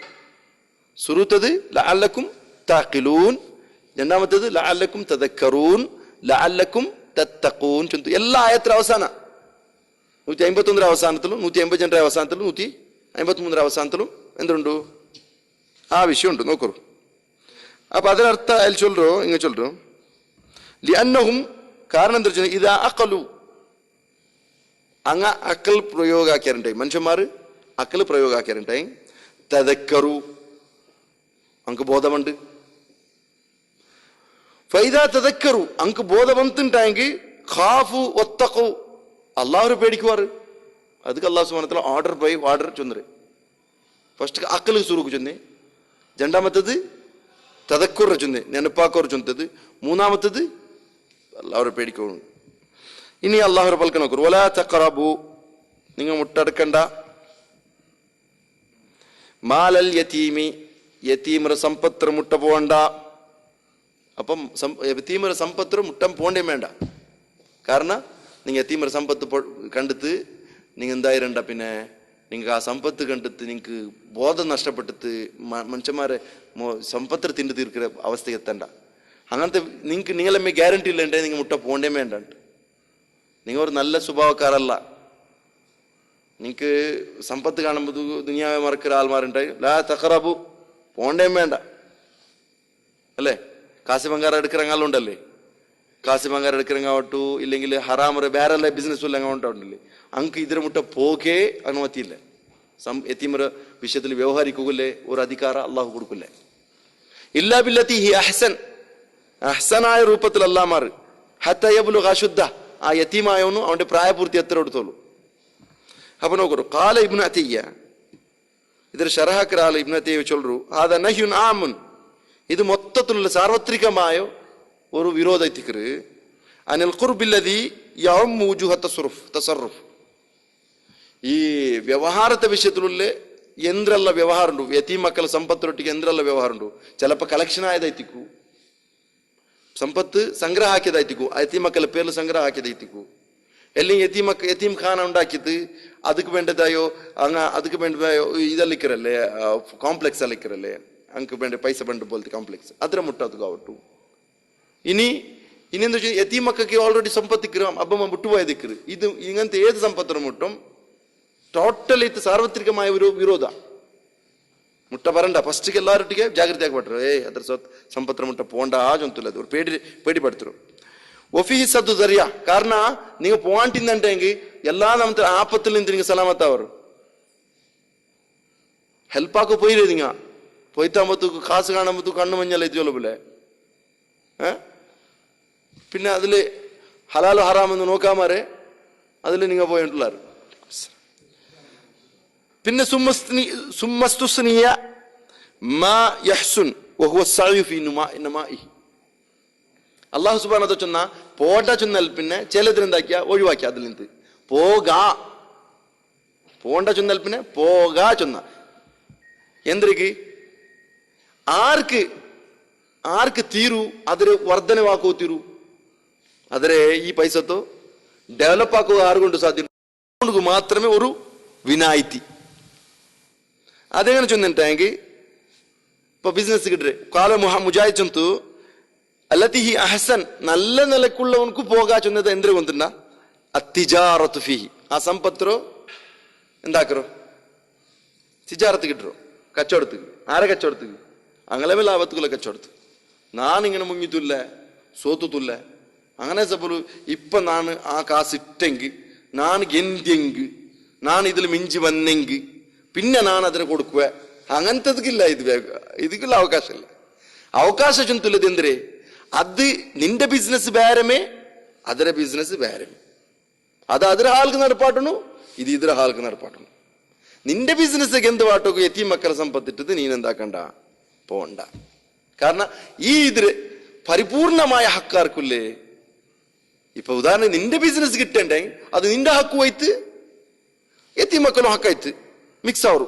സുറൂത്തത് ലഅല്ലകും തഅഖിലൂൻ, രണ്ടാമത്തേത് ലഅല്ലകും തദക്കറൂൻ, ലഅല്ലകും തത്തഖൂൻ ചൊന്തു എല്ലാ ആയത്തിന്റെ അവസാന 151 അവസാനത്തിലും 152 അവസാനത്തിലും 153 അവസാനത്തിലും എന്തുണ്ട് ആ വിഷയമുണ്ട് നോക്കൂ. അപ്പൊ അതിനർത്ഥ അതിൽ ചൊല്ലോ ഇങ്ങനെ ചൊല്ലോ ലിഅന്നഹും കാരണം എന്താ വെച്ചാൽ ഇതാ അഖലു അങ്ങ അക്കൽ പ്രയോഗാക്കിയാറുണ്ടായി മനുഷ്യന്മാർ അക്കൽ പ്രയോഗാക്കിയാറുണ്ടായി തദക്കറു അങ്ങ് ബോധമുണ്ട് ഫൈദാ തദക്കറു അങ്ങ് ബോധവന്തുണ്ടായെങ്കിൽ ഖാഫു വത്തഖു അള്ളാഹു പേടിക്കുവാറ് ಅದಕ್ಕೆ ಅಲ್ಲಾಹ್ ಸುಬ್ಹಾನಹು ವ ತಆല ಆರ್ಡರ್ ಬೈ ಆರ್ಡರ್ ಚೊಂದ್ರೆ ಫಸ್ಟ್ ಅಕ್ಕಲ್ ಸುರುಕು ಚೊಂದೆ രണ്ടാമത്തേത് തദക്കുർ ചൊന്നെ നെനപ്പാക്കോർ ചൊന്തത് മൂന്നാമത്തേത് അല്ലാഹുവെ പേടിക്കണം. ഇനി അല്ലാഹുവെ പൽക്ക നോക്കൂ വലാ തഖറബു നിങ്ങൾ മുട്ടടക്കണ്ട മാലൽ യതീമി യതീമര സമ്പത്ര മുട്ട പോകണ്ട. അപ്പം യതീമര സമ്പത്ര മുട്ടം പോണ്ടേ വേണ്ട. കാരണം നിങ്ങൾ യതീമര സമ്പത്ത് കണ്ടിട്ട് നിങ്ങൾ എന്തായിരണ്ട പിന്നെ നിങ്ങൾക്ക് ആ സമ്പത്ത് കണ്ടിട്ട് നിങ്ങൾക്ക് ബോധം നഷ്ടപ്പെട്ടിട്ട് മനുഷ്യന്മാരെ സമ്പത്ത് തിന്നു തീർക്കുന്ന അവസ്ഥയ്ക്ക് എത്തണ്ട. അങ്ങനത്തെ നിങ്ങളെ ഗ്യാരണ്ടി ഇല്ലണ്ടേ നിങ്ങൾ മുട്ട പോണ്ടേ വേണ്ടണ്ട്. നിങ്ങൾ ഒരു നല്ല സ്വഭാവക്കാരല്ല. നിങ്ങൾക്ക് സമ്പത്ത് കാണുമ്പോൾ ദുനിയാവെ മറക്കുന്ന ആൾമാരുണ്ടായി ലാ തഖറബു പോണ്ടേ വേണ്ട അല്ലേ. കാശ് ബംഗാരം എടുக்கிறങ്ങാളുണ്ടല്ലേ കാശ് ബംഗാരം എടുக்கிறങ്ങാവട്ടു ഇല്ലെങ്കിൽ ഹറാമറ് വേറെ ബിസിനസ് എല്ലാം ഉണ്ടല്ലേ ಅಂಕ ಇದರ ಮುಟ್ಟ ಪೋಕೆ ಅನುಮತಿ ಇಲ್ಲ. ಯತೀಮರ ವಿಷಯದಲ್ಲಿ ವ್ಯವಹಾರಿಕೂಗಲ್ಲೇ ഒരു ಅಧಿಕಾರ ಅಲ್ಲಾಹು കൊടുക്കില്ലേ. ഇല്ലാ ബില്ലതി ഹി അഹ്സൻ അഹ്സനായ രൂപത്തിൽ അല്ലാഹ് മാറ് ഹത്ത യബ്ലുഗ അശുദ്ധ ആ യതീമായവನು അവന്റെ പ്രായപൂർത്തി എത്ര എടുത്തോളൂ. അപ്പൊ നോക്കൂ ഖാല ഇബ്നു അത്തിയ്യ ಇದರ ಶರಹಕರಾಲ ഇബ്നു അത്തിയ്യ ചൊല്ലു ഹാദ നഹ്യുൻ ആമുൻ ഇത് മൊത്തത്തിലുള്ള സാർവത്രികമായ ഒരു വിരോധത്തിക്കറ് അനിൽ ഖുർബില്ലദി യഉമ്മു വുജൂഹ തസറുഫ് ഈ വ്യവഹാരത്തെ വിഷയത്തിലുള്ള എന്തെಲ್ಲ ವ್ಯವಹಾರ ಉಂಟು ಯತೀಮ್ ಮಕ್ಕಳ ಸಂಪತ್ತರೊಟ್ಟಿಗೆ ಎಂದ್ರೆಲ್ಲ ವ್ಯವಹಾರ ಉಂಟು. ചിലപ്പോൾ ಕಲೆಕ್ಷನ್ ಆಯದೈತಿಕ್ಕು ಸಂಪತ್ತು ಸಂಗ್ರಹ ಹಾಕಿದೈತಿಕ್ಕು ಯತೀಮ್ ಮಕ್ಕಳ പേരിൽ ಸಂಗ್ರಹ ಹಾಕಿದೈತಿಕ್ಕು അല്ലെങ്കിൽ യതീം ഖാന ഉണ്ടാക്കിയിട്ട് ಅದಕ್ಕೆ വേണ്ടതായോ ಅದಕ್ಕೆ വേണ്ടതായോ ಇದಲ್ಲಿಕ್ಕರಲ್ಲೇ ಕಾಂಪ್ಲೆಕ್ಸ್ ಅಲ್ಲಿಕ್ಕರಲ್ಲೇ ಅಂಕ ಬೇಡ ಪೈಸೆ ಬಂಡು ಬೋಲ್ತಿ ಕಾಂಪ್ಲೆಕ್ಸ್ ಅದರ ಮುಟ್ಟೋದು ಕಾವಟ್ಟು. ಇನ್ನೆಂದು ಯತೀಮ್ ಮಕ್ಕಳಿಗೆ ಆಲ್ರೆಡಿ ಸಂಪತ್ತಿಕ್ಕರು ಅಬ್ಬಮ್ಮ ಬಿಟ್ಟುപോയದಿಕ್ಕರು ಇದು ಹಿಂಗಂತ ಏದು ಸಂಪತ್ತರ ಮುಟ್ಟಂ ಟೋಟಲಿ ಇದು ಸಾರ್ವತ್ರಿಕമായ ഒരു ವಿರೋಧ. ಮುಟ್ಟ ಬರಂಡ ಫಸ್ಟಿಗೆ ಎಲ್ಲರೊಟ್ಟಿಗೆ ಜಾಗೃತಿ ಆಗ್ಬಿಟ್ರು ಅದ್ರ ಸಂಪತ್ತರ ಮುಟ್ಟ ಪೋಂಡ ಆಜಂತುಲ್ಲ ಅದು പേടി ಪಡ್ತರು. ಒಫಿಹಿ ಸದ್ದು ದರಿಯಾ ಕಾರಣ ನೀವು പോവാണ്ടിಂದಂಟೆಂಗಿ ಎಲ್ಲಾ ನಮ್ಮ ಆಪത്തിൽ നിന്ന് നിങ്ങൾ സലാമത്താവರು ഹെൽപ്പ് ആക്കോ പോയില്ലേ നിങ്ങൾ പോയിട്ടാകുമ്പോഴത്തേക്ക് കാശ് കാണുമ്പോഴത്തേക്ക് കണ്ണു മഞ്ഞല്ല എത്തിയോളൂ പോലെ പിന്നെ അതില് ഹലാലോ ഹറാമെന്ന് നോക്കാമാരെ അതിൽ നിങ്ങൾ പോയിട്ടുള്ളാറ്. പിന്നെ സുമ്മസ്തുസ്നിയ മാ യഹ്സുൻ വഹുവ സഅയു ഫീ നമാഇ അല്ലാഹു സുബ്ഹാനഹു വ തആല ചൊന്ന പോട ചൊന്നൽ പിന്നെ ചിലതിനെന്താക്കിയ ഒഴിവാക്കി അതിൽ നിന്ന് പോണ്ട ചൊന്നൽ പിന്നെ പോകാ ചൊന്ന എന്തിരിക്ക് ആർക്ക് തീരു അതിന് വർധനവാക്കോ തീരു ಆದರೆ ಈ ಪೈಸತ್ತು ಡೆವಲಪ್ ಆಗುವ ಆರುಗೊಂಡು ಸಾಧ್ಯ മാത്രമേ ഒരു വിനായിത്തി. അതെങ്ങനെ ചൊന്നിട്ടെങ്കിൽ ഇപ്പൊ ബിസിനസ് കിട്ടേ കാല മുജാഹിദ് ചൊന്തു അല്ലത്തി ഹി അഹസൻ നല്ല നിലക്കുള്ളവനക്ക് പോകാ ചൊന്നത് എന്തിനു കൊണ്ടിണ്ട അത്തിജാറത്ത് ഫിഹി ആ സമ്പത്തോ എന്താക്കറോ തിജാറത്ത് കിട്ടറോ കച്ചവടത്തുക്ക് ആരെ കച്ചവടത്തുക്ക് അങ്ങനെ ലാഭത്തുക്കുള്ള കച്ചവടത്ത് നാനിങ്ങനെ മുങ്ങിത്തുല്ല സോത്തുത്തുല്ല അങ്ങനെ സപ്പോള് ഇപ്പൊ നാണ് ആ കാസിട്ടെങ്കിൽ നാണ് എന്തെങ്കിൽ നാണ് ഇതിൽ മിഞ്ചി വന്നെങ്കിൽ പിന്നെ നാണ് അതിനെ കൊടുക്കുക അങ്ങനത്തതിക്കില്ല ഇതിക്കുള്ള അവകാശമില്ല. അവകാശ ചൊന്തുള്ളത് എന്തിരേ അത് നിന്റെ ബിസിനസ് വേരമേ ಅದರ ಬಿಸ್ನೆಸ್ ಬೇರೆ ಅದು ಅದರ ಹಾಲ್ಗೆ ನಡ್ಪಾಟನು ಇದು ಇದರ ಹಾಲ್ಗೆ ನಡ್ಪಾಟನು. നിന്റെ ബിസിനസ്സൊക്കെ എന്ത് വാട്ടോക്ക് യതീം മക്കളെ സമ്പത്തിട്ടത് നീനെന്താക്കണ്ട പോണ്ട. കാരണം ഈ ഇതില് പരിപൂർണമായ ഹക്കാർക്കില്ലേ. ഇപ്പൊ ഉദാഹരണം നിന്റെ ബിസിനസ് കിട്ടണ്ടേ അത് നിന്റെ ഹക്ക് ಹೋಯ್ತು യതീം മക്കളും ഹക്കാಯ್ತು ಮಿಕ್ಸ್ ಅವರು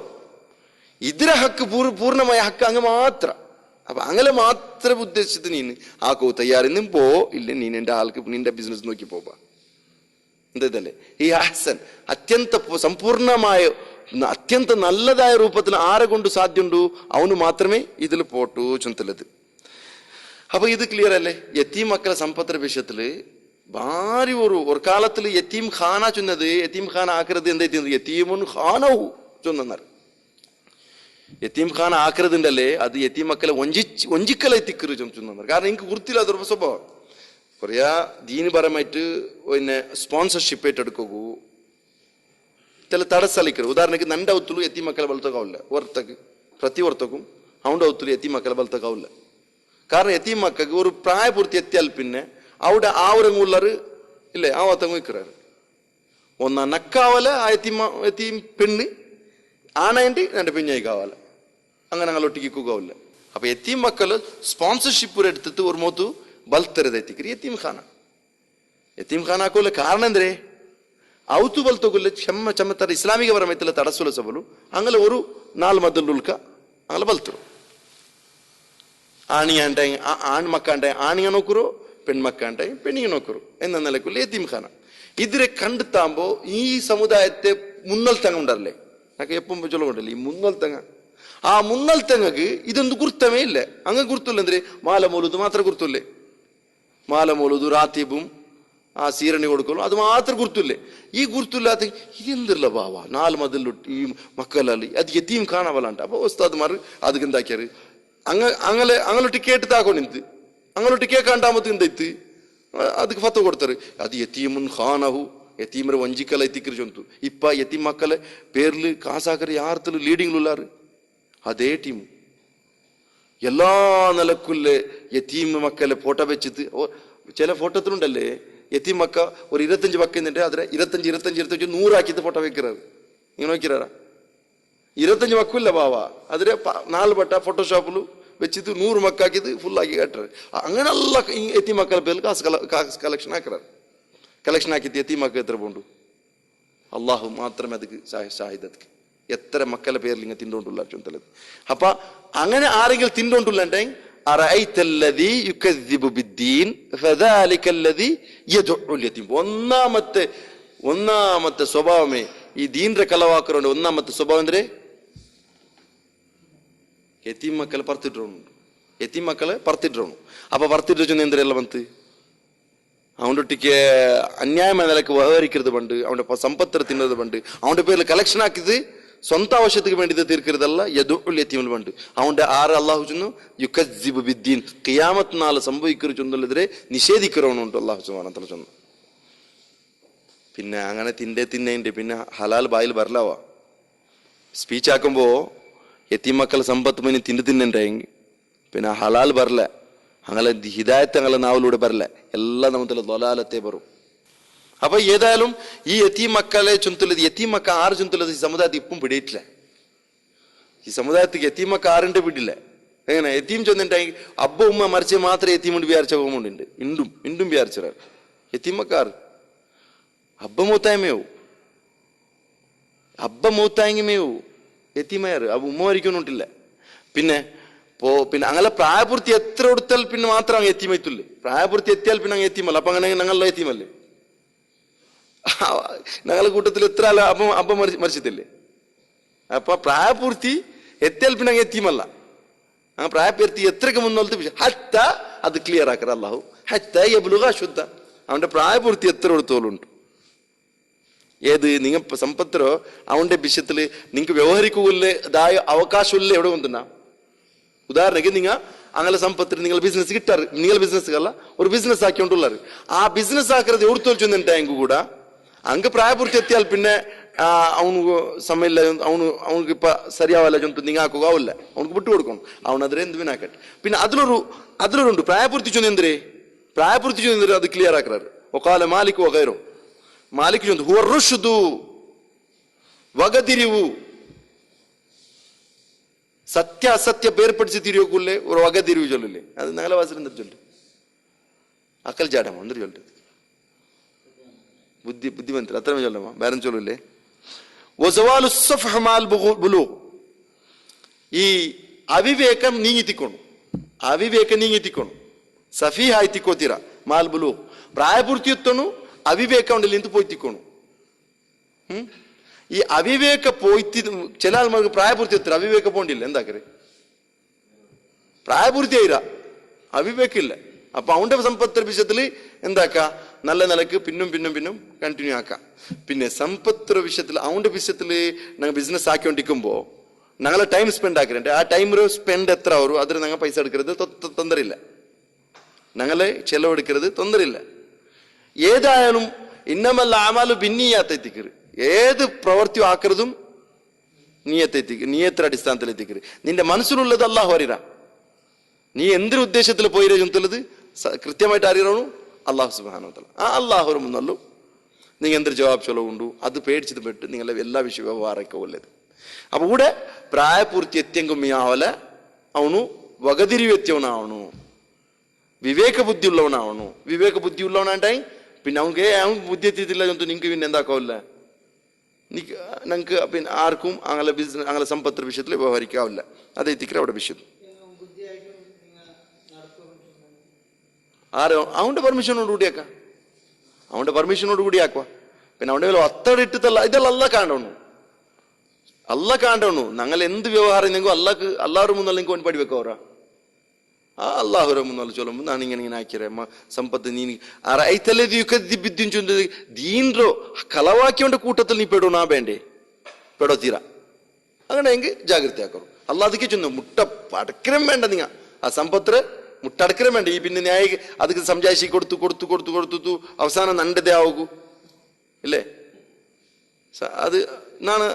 ಇದರ ಹಕ್ಕು ಪೂರ್ಣമായ ಹಕ್ಕು അങ്ങ് മാത്ര. അപ്പൊ അങ്ങനെ മാത്രം ഉദ്ദേശിച്ചത് നീ ആക്കോ തയ്യാറിന്നും പോ ഇല്ല നീ എന്റെ ആൾക്ക് നിന്റെ ബിസിനസ് നോക്കി പോവാ എന്തല്ലേ ഈ അഹ്സൻ അത്യന്ത സമ്പൂർണമായ അത്യന്ത നല്ലതായ രൂപത്തിൽ ആരെ കൊണ്ട് സാധ്യമുണ്ടോ അവന് മാത്രമേ ഇതിൽ പോട്ടു ചൊന്തലത്. അപ്പൊ ഇത് ക്ലിയർ അല്ലേ. യതീം മക്കളെ സമ്പത്തിന്റെ വിഷയത്തില് ഭാരി ഒരു കാലത്തിൽ യത്തീം ഖാന ചൊന്നത്, യത്തീം ഖാന ആക്കരുത് എന്തായിട്ട് യത്തീമുൻ ഖാനഹു ചൊന്നാർ. യത്തീം ഖാന ആക്കരുതുണ്ടല്ലേ അത് യത്തീം മക്കളെ ഒഞ്ചിക്കലായി തിക്കറ് ചൊന്നാർ. കാരണം എനിക്ക് ഗുർത്തില്ല അതൊരു സ്വഭാവം. പറയാ ദീനപരമായിട്ട് പിന്നെ സ്പോൺസർഷിപ്പ് ഏറ്റെടുക്കൂ ചില തടസ്സലിക്കರು. ಉದಾಹರಣೆಗೆ ನಂಡ ಅವತ್ತಲು ಎತ್ತಿ ಮಕ್ಕಳ ಬಲ್ತಕಾವಿಲ್ಲ ಹೊರ್ತಕ್ಕೆ ಪ್ರತಿ ಹೊರ್ತಕ್ಕೂ ಅವನ ಅವತ್ತಲು ಎತ್ತಿ ಮಕ್ಕಳ ಬಲ್ತಕಾವಿಲ್ಲ. കാരണം എത്തി മക്കൾക്ക് ഒരു പ്രായപൂർത്തി എത്തിയാൽ പിന്നെ അവിടെ ആവരങ്ങുള്ളവർ ഇല്ലേ ആ വത്തങ്ങ് നിൽക്കാറ്. ഒന്നാ നക്കാവല ആ എത്തി പെണ്ണ് ആണയുണ്ട് രണ്ട് പെഞ്ഞായി കാവല അങ്ങനെ ഞങ്ങൾ ഒട്ടിക്കുകാവില്ല. അപ്പൊ എത്തി മക്കള് സ്പോൺസർഷിപ്പ് എടുത്തിട്ട് ഒരു മോത്തു ಬಲ್ತರದ ಎತ್ತಿಕ್ರಿ ಎತ್ತೀಮ್ ಖಾನ ಹಾಕೋಲ್ಲ. ಕಾರಣ ಅಂದ್ರೆ ಅವತ್ತು ಬಲ್ತೋಗುಲ್ಲ ಚಮ್ಮತ್ತರ ಇಸ್ಲಾಮಿಕ ಪರಮೈತಲ್ಲ ತಡಸುಲ ಸಬಲು ಹಂಗಲ್ಲ ഒരു നാല് മദ്ദുൽക്ക അങ്ങനെ ബൽത്തರು. ആണിയാണ്ടെ ആൺമക്കാണ്ടെ ആണിയെ നോക്കുറോ പെൺമക്കാണ്ടെ പെണ്ണിയെ നോക്കുറോ എന്ന നിലക്കുള്ള യത്തീം ഖാന. ഇതിരെ കണ്ടെത്താകുമ്പോ ഈ സമുദായത്തെ മുന്നൽത്തങ്ങ ഉണ്ടല്ലേ నాకు എപ്പം ചൊല്ലുകൊണ്ടല്ലേ ഈ മുന്നൽത്തങ്ങ. ആ മുന്നൽത്തങ്ങക്ക് ഇതൊന്നും ഗുർത്തമേ ഇല്ല. അങ്ങ് ഗുർത്തുല്ല എന്തിരെ മാല മൂലത് മാത്രം ഗുർത്തുല്ലേ. മാല മൂലതു റാത്തീബും ആ സീരണി കൊടുക്കലും അത് മാത്രം ഗുർത്തുല്ലേ. ഈ ഗുർത്തുല്ലാത്ത ഇതെന്തല്ല ബാവ നാല് മതിലൊട്ട് ഈ മക്കളಲ್ಲಿ ಅದು ಯತೀಮ್ ಕಾಣವಲ್ಲ. ಅಪ್ಪ ಉಸ್ತಾದ್ಮಾರ್ ಅದಕ್ಕೆ ಎಂದಾಕ್ಯಾರು അങ്ങനൊട്ട് കേട്ട് താക്കോ നിന്ത് അങ്ങനൊട്ട് കേൾക്കാണ്ടാമത്ത് എന്തೈತಿ ಅದಕ್ಕೆ ಫತ್ವ ಕೊಡ್ತಾರೆ. ಅದು ಯತೀಮುನ್ ಖಾನಹು ಯತೀಮರ ವಂಜಿಕಲ ಎತ್ತಿಕ್ಕಿರಿ ಚೊಂತು. ಇಪ್ಪ ಯತೀಮ್ ಮಕ್ಕಳ പേരില് കാസാക്കറി യാർത്തല് ലീഡിങ്ങിലുള്ളാറ് അതേ ടീം എല്ലാ നിലക്കുള്ള യത്തീം മക്കളെ ഫോട്ടോ വെച്ചിട്ട് ചില ഫോട്ടോത്തിലുണ്ടല്ലേ യത്തീം മക്ക ഒരു 25 മക്കുന്നുണ്ട് അതിനെ 25 100 ഫോട്ടോ വെക്കാറ്. ഇങ്ങനെ നോക്കിറാ 25 മക്കില്ല ബാവ അതിനെ 4 ಬಟ್ಟ ഫോട്ടോഷോപ്പിൽ വെച്ചിട്ട് 100 മക്കാക്കിയത് ഫുള്ളാക്കി കേട്ടാറ്. അങ്ങനെയുള്ള യത്തീം മക്കളെ പേരിൽ കാസ് കളക്ഷൻ ആക്കാറ്. കളക്ഷൻ ആക്കിയിട്ട് യത്തീം മക്ക എത്ര പോണ്ടു അള്ളാഹു മാത്രമേ ಅದಕ್ಕೆ ഷാഹിദ് എത്ര മക്കളെ പേരിൽ ഇങ്ങനെ തിണ്ടോണ്ടുള്ള ചൊന്തലത്. അപ്പൊ അങ്ങനെ ആരെങ്കിലും തിണ്ടോണ്ടുണ്ടെങ്കിൽ ഒന്നാമത്തെ സ്വഭാവമേ ഈ ദീന്റെ കലവാക്കറുണ്ട്. ഒന്നാമത്തെ സ്വഭാവം എന്തേ യത്തീം മക്കളെ പറത്തിട്ടുണ്ട്. യത്തീം മക്കളെ പറത്തിട്ടുണ്ട്. അപ്പൊ പറത്തിട്ട് എന്തിനെಲ್ಲ ಬಂತು അവനൊട്ടിക്ക് അന്യായമായ നിലക്ക് വ്യവഹരിക്കരുത് പണ്ട് അവന്റെ സമ്പത്ത് തിന്നത് പണ്ട് അവന്റെ പേരിൽ കളക്ഷൻ ആക്കിയത് സ്വന്തം ആവശ്യത്തിന് വേണ്ടി തീർക്കരുതല്ല. യദുഉൽ യതീമുൽ പണ്ട് അവന്റെ ആറ് അള്ളാഹു ചൊന്നു യുകസ്സിബു ബിദ്ദീൻ ഖിയാമത്ത് നാളെ സംഭവിക്കരു ചൊന്നതിരെ നിഷേധിക്കറവണുണ്ട് അള്ളാഹു സുബ്ഹാനഹു വ തആല ചൊന്നു. പിന്നെ അങ്ങനെ തിന്നേന്റെ പിന്നെ ഹലാൽ ബായിൽ വരലാവാ സ്പീച്ച് ആക്കുമ്പോ യത്തീം മക്കളെ സമ്പത്ത് പിന്നെ തിന്നുണ്ടെങ്കിൽ പിന്നെ ഹലാൽ വരല അങ്ങനെ ഹിദായത്ത് അങ്ങനെ നാവിലൂടെ വരല എല്ലാം നമ്മത്തിലെ ദലാലത്തെ വരും. അപ്പൊ ഏതായാലും ഈ യത്തീം മക്കളെ ചുന്തലത് യത്തീം മക്ക ആറ് ചുന്തലത് ഈ സമുദായത്തിൽ ഇപ്പം പിടിയിട്ടില്ല. ഈ സമുദായത്തിൽ യത്തീം മക്ക ആറിന്റെ പിടിയില്ല. എങ്ങനെ യത്തീം ചൊന്നിട്ടുണ്ടെങ്കിൽ അബ്ബ ഉമ്മ മരിച്ച മാത്രമേ യത്തീം കൊണ്ട് വിചാരിച്ച പോകുന്നുണ്ട് ഇണ്ടും വിചാരിച്ചാർ യത്തീം മക്കാർ അബ്ബ മൂത്തായ്മയോ അബ്ബ മൂത്തായ്മയോ യത്തീമയാർ അബ്ബ ഉമ്മ മരിക്കുന്നുണ്ടില്ല. പിന്നെ അങ്ങനെ പ്രായപൂർത്തി എത്ര കൊടുത്താൽ പിന്നെ മാത്രം അങ്ങ് എത്തിമയത്തില്ലേ. പ്രായപൂർത്തി എത്തിയാൽ പിന്നെ അങ്ങ് എത്തിമല്ല. അപ്പൊ അങ്ങനെ ഞങ്ങളുടെ എത്തിമല്ലേ ഞങ്ങളുടെ കൂട്ടത്തിൽ എത്ര ആൾ അബ്ബ മരിച്ചിട്ടില്ലേ. അപ്പൊ പ്രായപൂർത്തി എത്തിയാൽ പിന്നെ അങ്ങ് എത്തിമല്ല. ആ പ്രായപൂർത്തി എത്രക്ക് മുന്നോട്ട് ഹത്ത അത് ക്ലിയർ ആക്കറ അല്ലാഹു ഹത്ത യബ്ലുഗ ശുദ്ധ അവന്റെ പ്രായപൂർത്തി എത്ര കൊടുത്തോളുണ്ട്. ഏത് നിങ്ങൾ സമ്പത്തരോ അവന്റെ വിഷയത്തില് നിങ്ങൾക്ക് വ്യവഹരിക്കുകയില്ലതായ അവകാശമില്ല എവിടെ കൊണ്ടുണ്ടാ. ഉദാഹരണക്ക് നിങ്ങൾ അങ്ങനെ സമ്പത്തിൽ നിങ്ങൾ ബിസിനസ് കിട്ടാറ് നിങ്ങൾ ബിസിനസ്സുകളല്ല ഒരു ബിസിനസ് ആക്കിക്കൊണ്ടുള്ളാറ്. ആ ബിസിനസ് ആക്കുന്നത് എവിടുത്തോൽ ചെന്നിട്ടായെങ്കിൽ കൂടെ അങ്ങ് പ്രായപൂർത്തി എത്തിയാൽ പിന്നെ അവനക്ക് സമയമില്ല അവനക്ക് ഇപ്പൊ സരിയാവല്ല ചൊന്ത് നിങ്ങൾ ആക്കുകയാവില്ല അവനക്ക് വിട്ടു കൊടുക്കണം അവനതിരെ എന്ത് പിന്നാക്കട്ടെ. പിന്നെ അതിലൊരുണ്ട് പ്രായപൂർത്തി ചൊന്ന് എന്തരേ പ്രായപൂർത്തി ചൊന്ന് എന്തരേ അത് ക്ലിയർ ആക്കാറ്. ഒക്കാല മാലിക് വകൈറോ മാലിക് ചൊന്ത് ഹുവറുഷുദു വകതിരിവു സത്യ അസത്യ പേർപ്പിടിച്ച് തിരിയോക്കൂല്ലേ ഒരു വകതിരിവ് ചൊല്ലില്ലേ അത് ഞങ്ങളെ വാസന എന്താ ചൊല്ലു അക്കൽ ചാടമോ എന്തൊരു ചൊല്ലു ബുദ്ധിമന്ത്രി അത്ര ചൊല്ലമോ വേറെ ചൊല്ലില്ലേ. ഈ അവിവേകം നീങ്ങിത്തിക്കോണു സഫീഹായി തിക്കോത്തിര മാൽ ബുലൂ പ്രായപൂർത്തി എത്തണു അവിവേകം ഉണ്ടല്ലോ എന്ത് പോയി തിക്കോണു. ഈ അവിവേക പോയിട്ട് ചില ആൾമാർക്ക് പ്രായപൂർത്തി എത്ര അവിവേക പോണ്ടില്ല എന്താക്കരെ പ്രായപൂർത്തി ആയിര അവിവേക്കില്ല. അപ്പൊ അവന്റെ സമ്പത്ത് വിഷയത്തില് എന്താക്ക നല്ല നിലക്ക് പിന്നും കണ്ടിന്യൂ ആക്കാം. പിന്നെ സമ്പത്ത് വിഷയത്തിൽ അവന്റെ വിഷയത്തിൽ ഞങ്ങൾ ബിസിനസ് ആക്കിക്കൊണ്ടിരിക്കുമ്പോൾ ഞങ്ങളെ ടൈം സ്പെൻഡ് ആക്കിരണ്ട്. ആ ടൈം സ്പെൻഡ് എത്ര വരും അതിന് ഞങ്ങൾ പൈസ എടുക്കരുത്, ತೊಂದರಿಲ್ಲ. ഞങ്ങളെ ചെലവെടുക്കരുത്, ತೊಂದರಿಲ್ಲ. ഏതായാലും ഇന്നമല്ല ആമാലു ഭിന്നിയാത്തെത്തിക്കരുത്. ഏത് പ്രവൃത്തിയും ആക്കരുതും നീയത്തിന്റെ അടിസ്ഥാനത്തിൽ എത്തിക്കരുത്. നിന്റെ മനസ്സിലുള്ളത് അല്ലാഹു അറിയാം. നീ എന്തൊരു ഉദ്ദേശത്തിൽ പോയിരോ ചൊല്ലുന്നത് കൃത്യമായിട്ട് അറിയണു അള്ളാഹു സുബ്ഹാനഹു വ തആല. ആ അള്ളാഹുರ മുന്നಲ್ಲೂ നിങ്ങൾ എന്തൊരു ജവാബ് ചൊല്ലുണ്ടു അത് പേടിച്ചത് പെട്ട് നിങ്ങളെ എല്ലാ ವಿಷಯ ವ್ಯವಹಾರಕ್ಕೆ ಒಳ್ಳೇದು. ಅಪ್ಪ ಕೂಡ ಪ್ರಾಯಪೂರ್ತಿ ಎತ್ತೆಂಗೊಮ್ಮೆ ಆವಲ ಅವನು ವಗದಿರಿ ಎತ್ತಿಯವನಾವನು, ವಿವೇಕ ಬುದ್ಧಿ ಉಳ್ಳವನಾವನು. ವಿವೇಕ ಬುದ್ಧಿ ಉಳ್ಳವನಾಂಟಾയി പിന്നെ അവൻ ബുദ്ധി എത്തിയിട്ടില്ല ചൊന്തു നിങ്ങൾക്ക് പിന്നെ എന്താക്കാവില്ല, ഞങ്ങൾക്ക് പിന്നെ ആർക്കും അങ്ങനെ ബിസിനസ് അങ്ങനെ സമ്പത്ത് വിഷയത്തിൽ വ്യവഹരിക്കാവില്ല. അത് എത്തിക്കറ അവിടെ വിഷയം. ആരോ അവന്റെ പെർമിഷനോട് കൂടി ആക്കാം, അവന്റെ പെർമിഷനോട് കൂടി ആക്കുക. പിന്നെ അവന്റെ മേലെ ഒത്തടിട്ടല്ല, ഇതെല്ലാം അല്ല കാണ്ടവണു. ഞങ്ങൾ എന്ത് വ്യവഹാരം നിങ്ങൾ അല്ലാഹുടെ മുന്നല്ല നിങ്ങൾക്ക് പടി വെക്കോറാ. ആ അള്ളാഹുര മുന്നല്ല ചൊല്ലുമ്പോൾ ನಾನು ഇങ്ങനെ ಹಾಕಿರೆ ಸಂಪತ್ತು ನೀನು ರೈತಲೇದಿ ಯುಕದ್ದಿ ಚೊಂದು ದೀನ್ರೋ ಕಲವಾಕಿಯೊಂಡ ಕೂಟത്തിൽ ನೀ ಪೆಡೋ ನಾ ಬೇಂಡೆ ಪೆಡೋ ತೀರಾ അങ്ങനെ എങ്കിൽ ജാഗ്രത ആക്കറു. അല്ലാതെ ചൊന്നു മുട്ട പടക്കരം വേണ്ട, നിങ്ങ ആ സമ്പത്ത് മുട്ടടക്കരം വേണ്ട. ഈ പിന്നെ ന്യായ ಅದಕ್ಕೆ ಸಂಜಾಯಿಸಿ കൊടുത്തു അവസാനം നണ്ടതേ ആവൂ ഇല്ലേ. അത് ನಾನು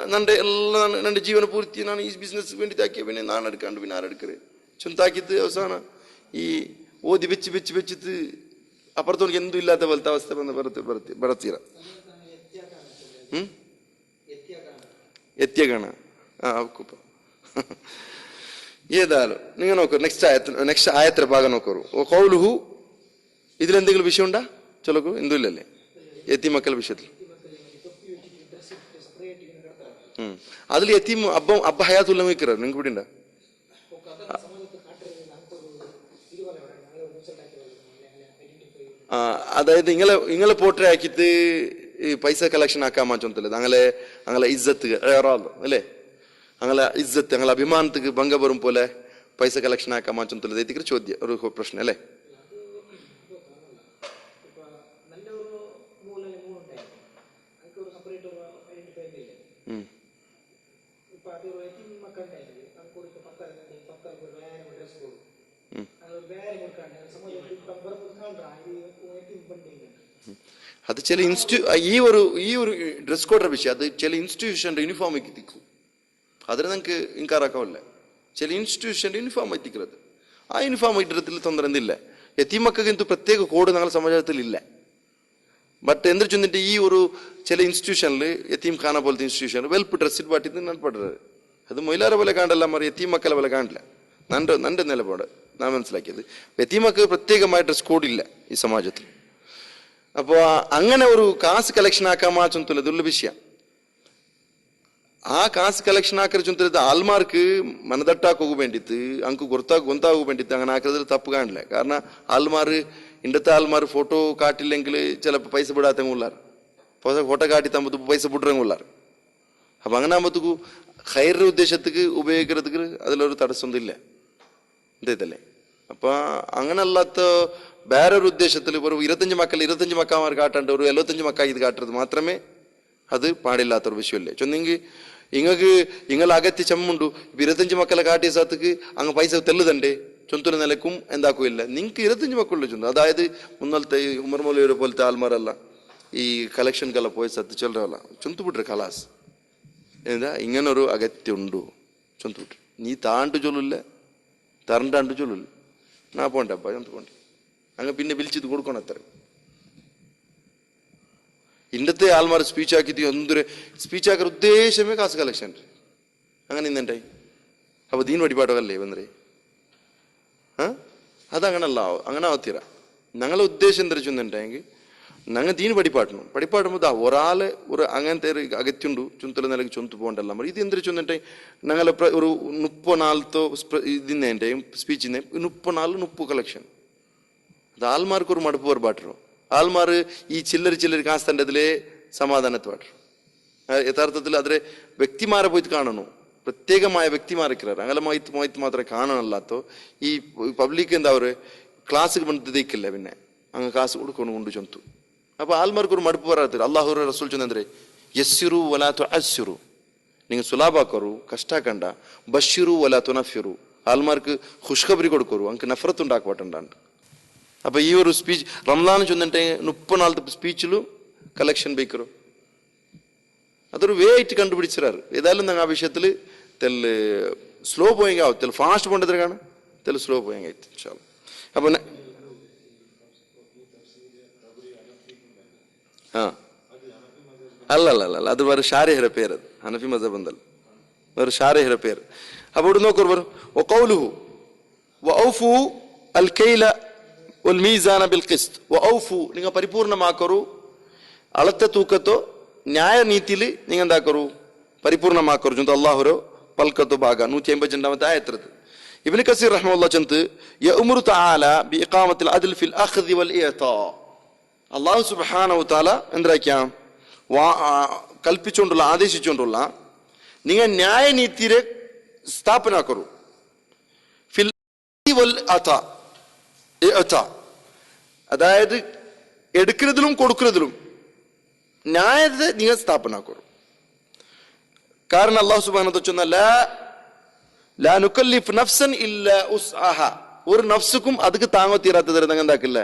ನನ್ನ ಜೀವನ ಪೂರ್ತಿ ನಾನು ಈ ಬಿಸ್ನೆಸ್ വേണ്ടി താക്കിയ പിന്നെ ನಾನು എടുക്കാണ്ട് പിന്നെ ആരെടുക്കറേ ചുന്താക്കിത്ത് അവസാനം ഈ ഓതി വെച്ചിട്ട് അപ്പുറത്തോనికి എന്തും ഇല്ലാത്ത പോലത്തെ അവസ്ഥ ബറത്തീര എത്തിയകാണ. ഏതായാലും നിങ്ങൾ നോക്കൂ, നെക്സ്റ്റ് ആയത്തിന്റെ ഭാഗം നോക്കൂ. കൗലുഹു ഇതിലെന്തെങ്കിലും വിഷയം ഉണ്ടാ ചൊല്ലക്കൂ? എന്തും ഇല്ലല്ലേ എത്തി മക്കളുടെ വിഷയത്തിൽ. അതിൽ എത്തി അബ്ബ ഹയാത്തുള്ള വെക്കറ നിങ്ങൾക്ക് ഇവിടെ ഉണ്ടാ? അതായത് നിങ്ങളെ പോർട്രേ ആക്കിയിട്ട് ഈ പൈസ കളക്ഷൻ ആക്കാൻ മാറ്റൊന്നുമില്ല. അങ്ങനെ ഇജ്ജത്ത് അല്ലേ, അങ്ങനെ ഇജ്ജത്ത് അങ്ങനെ അഭിമാനത്തിക്ക് ഭംഗ വരും പോലെ പൈസ കളക്ഷൻ ആക്കാൻ മാറ്റൊന്നുമില്ല. ഇതൊക്കെ ചോദ്യം ഒരു പ്രശ്നം അല്ലേ. അത് ചില ഈ ഒരു ഡ്രസ് കോഡർ വിഷയം അത് ചില ഇൻസ്റ്റിറ്റ്യൂഷന്റെ യൂണിഫോം എത്തിക്കും. അതിന് നമുക്ക് ഇൻകാറാക്കാവില്ല. ചില ഇൻസ്റ്റിറ്റ്യൂഷന്റെ യൂണിഫോം എത്തിക്കുന്നത് ആ യൂണിഫോം ഇടത്തിൽ ತೊಂದರೆಯಿಲ್ಲ. യതീമക്കകെന്തു പ്രത്യേക കോഡ് ഞങ്ങളുടെ സമാജത്തിൽ ഇല്ല. ബട്ട് എന്ത് ചൊന്നിട്ട് ഈ ഒരു ചില ഇൻസ്റ്റിറ്റ്യൂഷനിൽ യതീം ഖാന പോലത്തെ ഇൻസ്റ്റിറ്റ്യൂഷൻ വെൽപ്പ് ഡ്രസ്സിൽ പാട്ടിട്ട് നടപ്പെടുന്നത് അത് മൊയിലാറെ പോലെ കാണ്ടല്ല, മാറി യതീം മക്കളെ പോലെ കാണില്ല. നന്റെ നിലപാട് ഞാൻ മനസ്സിലാക്കിയത് യതീമക്ക് പ്രത്യേകമായ ഡ്രസ് കോഡ് ഇല്ല ഈ സമാജത്തിൽ. അപ്പോൾ അങ്ങനെ ഒരു കാസ് കളക്ഷൻ ആക്കാൻ മാറ്റുന്നില്ല, ഇതുള്ള വിഷയം. ആ കാസ് കളക്ഷൻ ആക്കറി ചൊന്നത് ആൾമാർക്ക് മനതട്ടാക്ക് ಹೋಗು വേണ്ടിയിട്ട് ಅಂಕು ಗೊತ್ತಾಗು വേണ്ടിയിട്ട് അങ്ങനെ ആക്കുന്നതിൽ തപ്പ് കാണില്ല. കാരണം ആൾമാർ ഇണ്ടത്തെ ആൾമാർ ഫോട്ടോ കാട്ടില്ലെങ്കിൽ ചിലപ്പോൾ പൈസ ಬಿಡಾತಂಗ ಉಳ್ಳಾರ, ഫോട്ടോ കാട്ടി തമ്പത്ത് പൈസ ಬಿಡ್ರಂಗ ಉಳ್ಳಾರ. അപ്പം അങ്ങനെ ആകുമ്പോഴത്തേക്കും ഹൈറിന്റെ ഉദ്ദേശത്തിക്ക് ഉപയോഗിக்கிறதுக்கு അതിലൊരു തടസ്സമൊന്നുമില്ല എന്തല്ലേ. അപ്പൊ അങ്ങനെ അല്ലാത്ത വേറൊരു ഉദ്ദേശത്തിൽ ഒരു 25 മക്കാമാർ കാട്ടാണ്ട് ഒരു 75 മക്ക ഇത് കാട്ടുന്നത് മാത്രമേ അത് പാടില്ലാത്തൊരു വിഷയമല്ലേ. ചൊന്നെങ്കിൽ ഇങ്ങളെ അകത്തി ചെമ്മുണ്ടു 25 മക്കളെ കാട്ടിയ സ്ഥലത്തേക്ക് അങ്ങ് പൈസ തെല്ലുതണ്ടേ ചൊന്തുന നിലക്കും എന്താക്കുമില്ല. നിങ്ങൾക്ക് 25 മക്കളുടെ ചൊന്തു. അതായത് മുന്നത്തെ ഉമർ മൗലവിയെ പോലത്തെ ആൾമാരല്ല ഈ കളക്ഷൻകെಲ್ಲ പോയ സ്ഥലത്ത് ചൊല്ലറല്ല ചൊന്തു ಬಿಟ್ರೆ ಖಲಾಸ್. എന്താ ഇങ്ങനൊരു അകറ്റുണ്ടു ചൊന്തു ಬಿಟ್ರೆ നീ താണ്ടു ചൊല്ലില്ല തരണ്ടാണ്ടു ചൊല്ലില്ല നാ പോണ്ടപ്പ ചൊന്തു പോണ്ടേ അങ്ങ് പിന്നെ വിളിച്ചിട്ട് കൊടുക്കണം. അത്ര ഇന്നത്തെ ആൾമാർ സ്പീച്ച് ആക്കിയിട്ട് എന്തൊരു സ്പീച്ച് ആക്കിയ ഉദ്ദേശമേ കാസ് കളക്ഷൻ അങ്ങനെ ഇന്നുണ്ടായി. അപ്പൊ ദീൻ വഴിപാടല്ലേ വന്നേ അതങ്ങനല്ല, അങ്ങനെ ആവത്തീര. ഞങ്ങളെ ഉദ്ദേശം എന്താ ചൊന്നുണ്ടെങ്കിൽ ഞങ്ങൾ ദീൻ പഠിപ്പാടുമ്പോൾ ഒരാളെ ഒരു അങ്ങനത്തെ ഒരു അകറ്റുണ്ടു ചുന്തല നിലക്ക് ചൊന്തു പോകണ്ടല്ല മതി. ഇത് എന്തൊരു ചൊന്നിട്ടുണ്ടെങ്കിൽ ഞങ്ങളെ ഒരു 34 ഇതിൻ്റെയും സ്പീച്ചിൻ്റെയും 34 കളക്ഷൻ. അത് ആൾമാർക്ക് ഒരു മടുപ്പ് പറബാട്ടറോ ആൾമാർ ഈ ചില്ലർ കാസ് തണ്ടതിലേ സമാധാനത്ത് പാട്ടു. യഥാർത്ഥത്തിൽ അതിലെ വ്യക്തിമാരെ പോയിട്ട് കാണണു, പ്രത്യേകമായ വ്യക്തിമാരൊക്കെ അങ്ങനെ മൊയ്ത്ത് മാത്രമേ കാണണമല്ലാത്തോ ഈ പബ്ലിക് എന്താ പറയുക ക്ലാസ്സിൽ വന്നിട്ട് ദയിക്കില്ല. പിന്നെ അങ്ങ് കാസ് കൊടുക്കൊണ്ട് കൊണ്ട് ചൊന്തു അപ്പൊ ആൽമാർക്ക് ഒരു മടുപ്പ് പറയാത്തില്ല. അള്ളാഹു റസൂൽ ചെന്നേ യസ്സിറു വലാ തുഅസ്സിറു, നിങ്ങൾ സുലാബാക്കറു, കഷ്ടാക്കണ്ട. ബഷിറു വലാ തുനഫിറു, ആൽമാർക്ക് ഖുഷ്ഖബരി കൊടുക്കറു, അങ്ങക്ക് നഫറത്ത് ഉണ്ടാക്കപ്പെട്ടുണ്ടാണ്ട്. അപ്പൊ ഈ ഒരു സ്പീച്ച് റംലാൻ ചൊന്നിട്ടെ 30 സ്പീച്ചിലും കലക്ഷൻ ബേക്കറു അതൊരു വേ ആയിട്ട് കണ്ടുപിടിച്ചാറ്. ഏതായാലും ഞങ്ങൾ ആ വിഷയത്തിൽ തെല്ല് സ്ലോ പോയെങ്കിൽ ആവും, തെല്ല് ഫാസ്റ്റ് പോകേണ്ടത് കാണാം, തെല്ല് സ്ലോ പോയെങ്കിൽ ആയിട്ട് ഇൻഷാ അല്ലാഹ്. അപ്പൊ ആ അല്ല അത് വേറെ ഷാരിഹര പേര്, അത് ഹനഫി മസബ് എന്തല്ല, വേറെ ഷാരിഹര പേര്. അപ്പൊ ഇവിടെ നോക്കൂ പറഞ്ഞു വഖൗലുഹു വഔഫു അൽ കൈല വൽ മീസാന ബിൽ ഖിസ്ത് വഔഫു, നിങ്ങൾ പരിപൂർണമാക്കറു അളത്തെ തൂക്കത്തോ ന്യായ നീതിയിൽ നിങ്ങൾ എന്താക്കറു പരിപൂർണമാക്കറു ചൊന്ത അല്ലാഹുരോ പൽക്കത്തോ ഭാഗ 152 ആയത്രത്. ഇബ്നു കസീർ റഹ്മത്തുള്ളാഹി ചന്ത് യഉമുറു തആല ബി ഇഖാമത്തിൽ അദ്ൽ ഫിൽ അഖ്ദ് വൽ ഇഅതാ, അല്ലാഹു സുബ്ഹാനഹു വ തആല എന്താക്കിയാ കൽപ്പിച്ചുകൊണ്ടുള്ള ആദേശിച്ചുകൊണ്ടുള്ള നിങ്ങൾ ന്യായനീതിയെ സ്ഥാപനാക്കറു ഫിൽ വൽ അതാ, അതായത് എടുക്കുന്നതിലും കൊടുക്കുന്നതിലും ന്യായത്തെ നിങ്ങൾ സ്ഥാപനാക്കറു. കാരണം അല്ലാഹു സുബ്ഹാനഹു വ തആല ചൊന്ന ലാ നുകല്ലിഫ് നഫ്സൻ ഇല്ലാ ഉസ്അഹ, ഒരു നഫ്സുക്കും അതുക്ക് താങ്ങോ തീരാത്തത് നിങ്ങൾ എന്താക്കില്ല,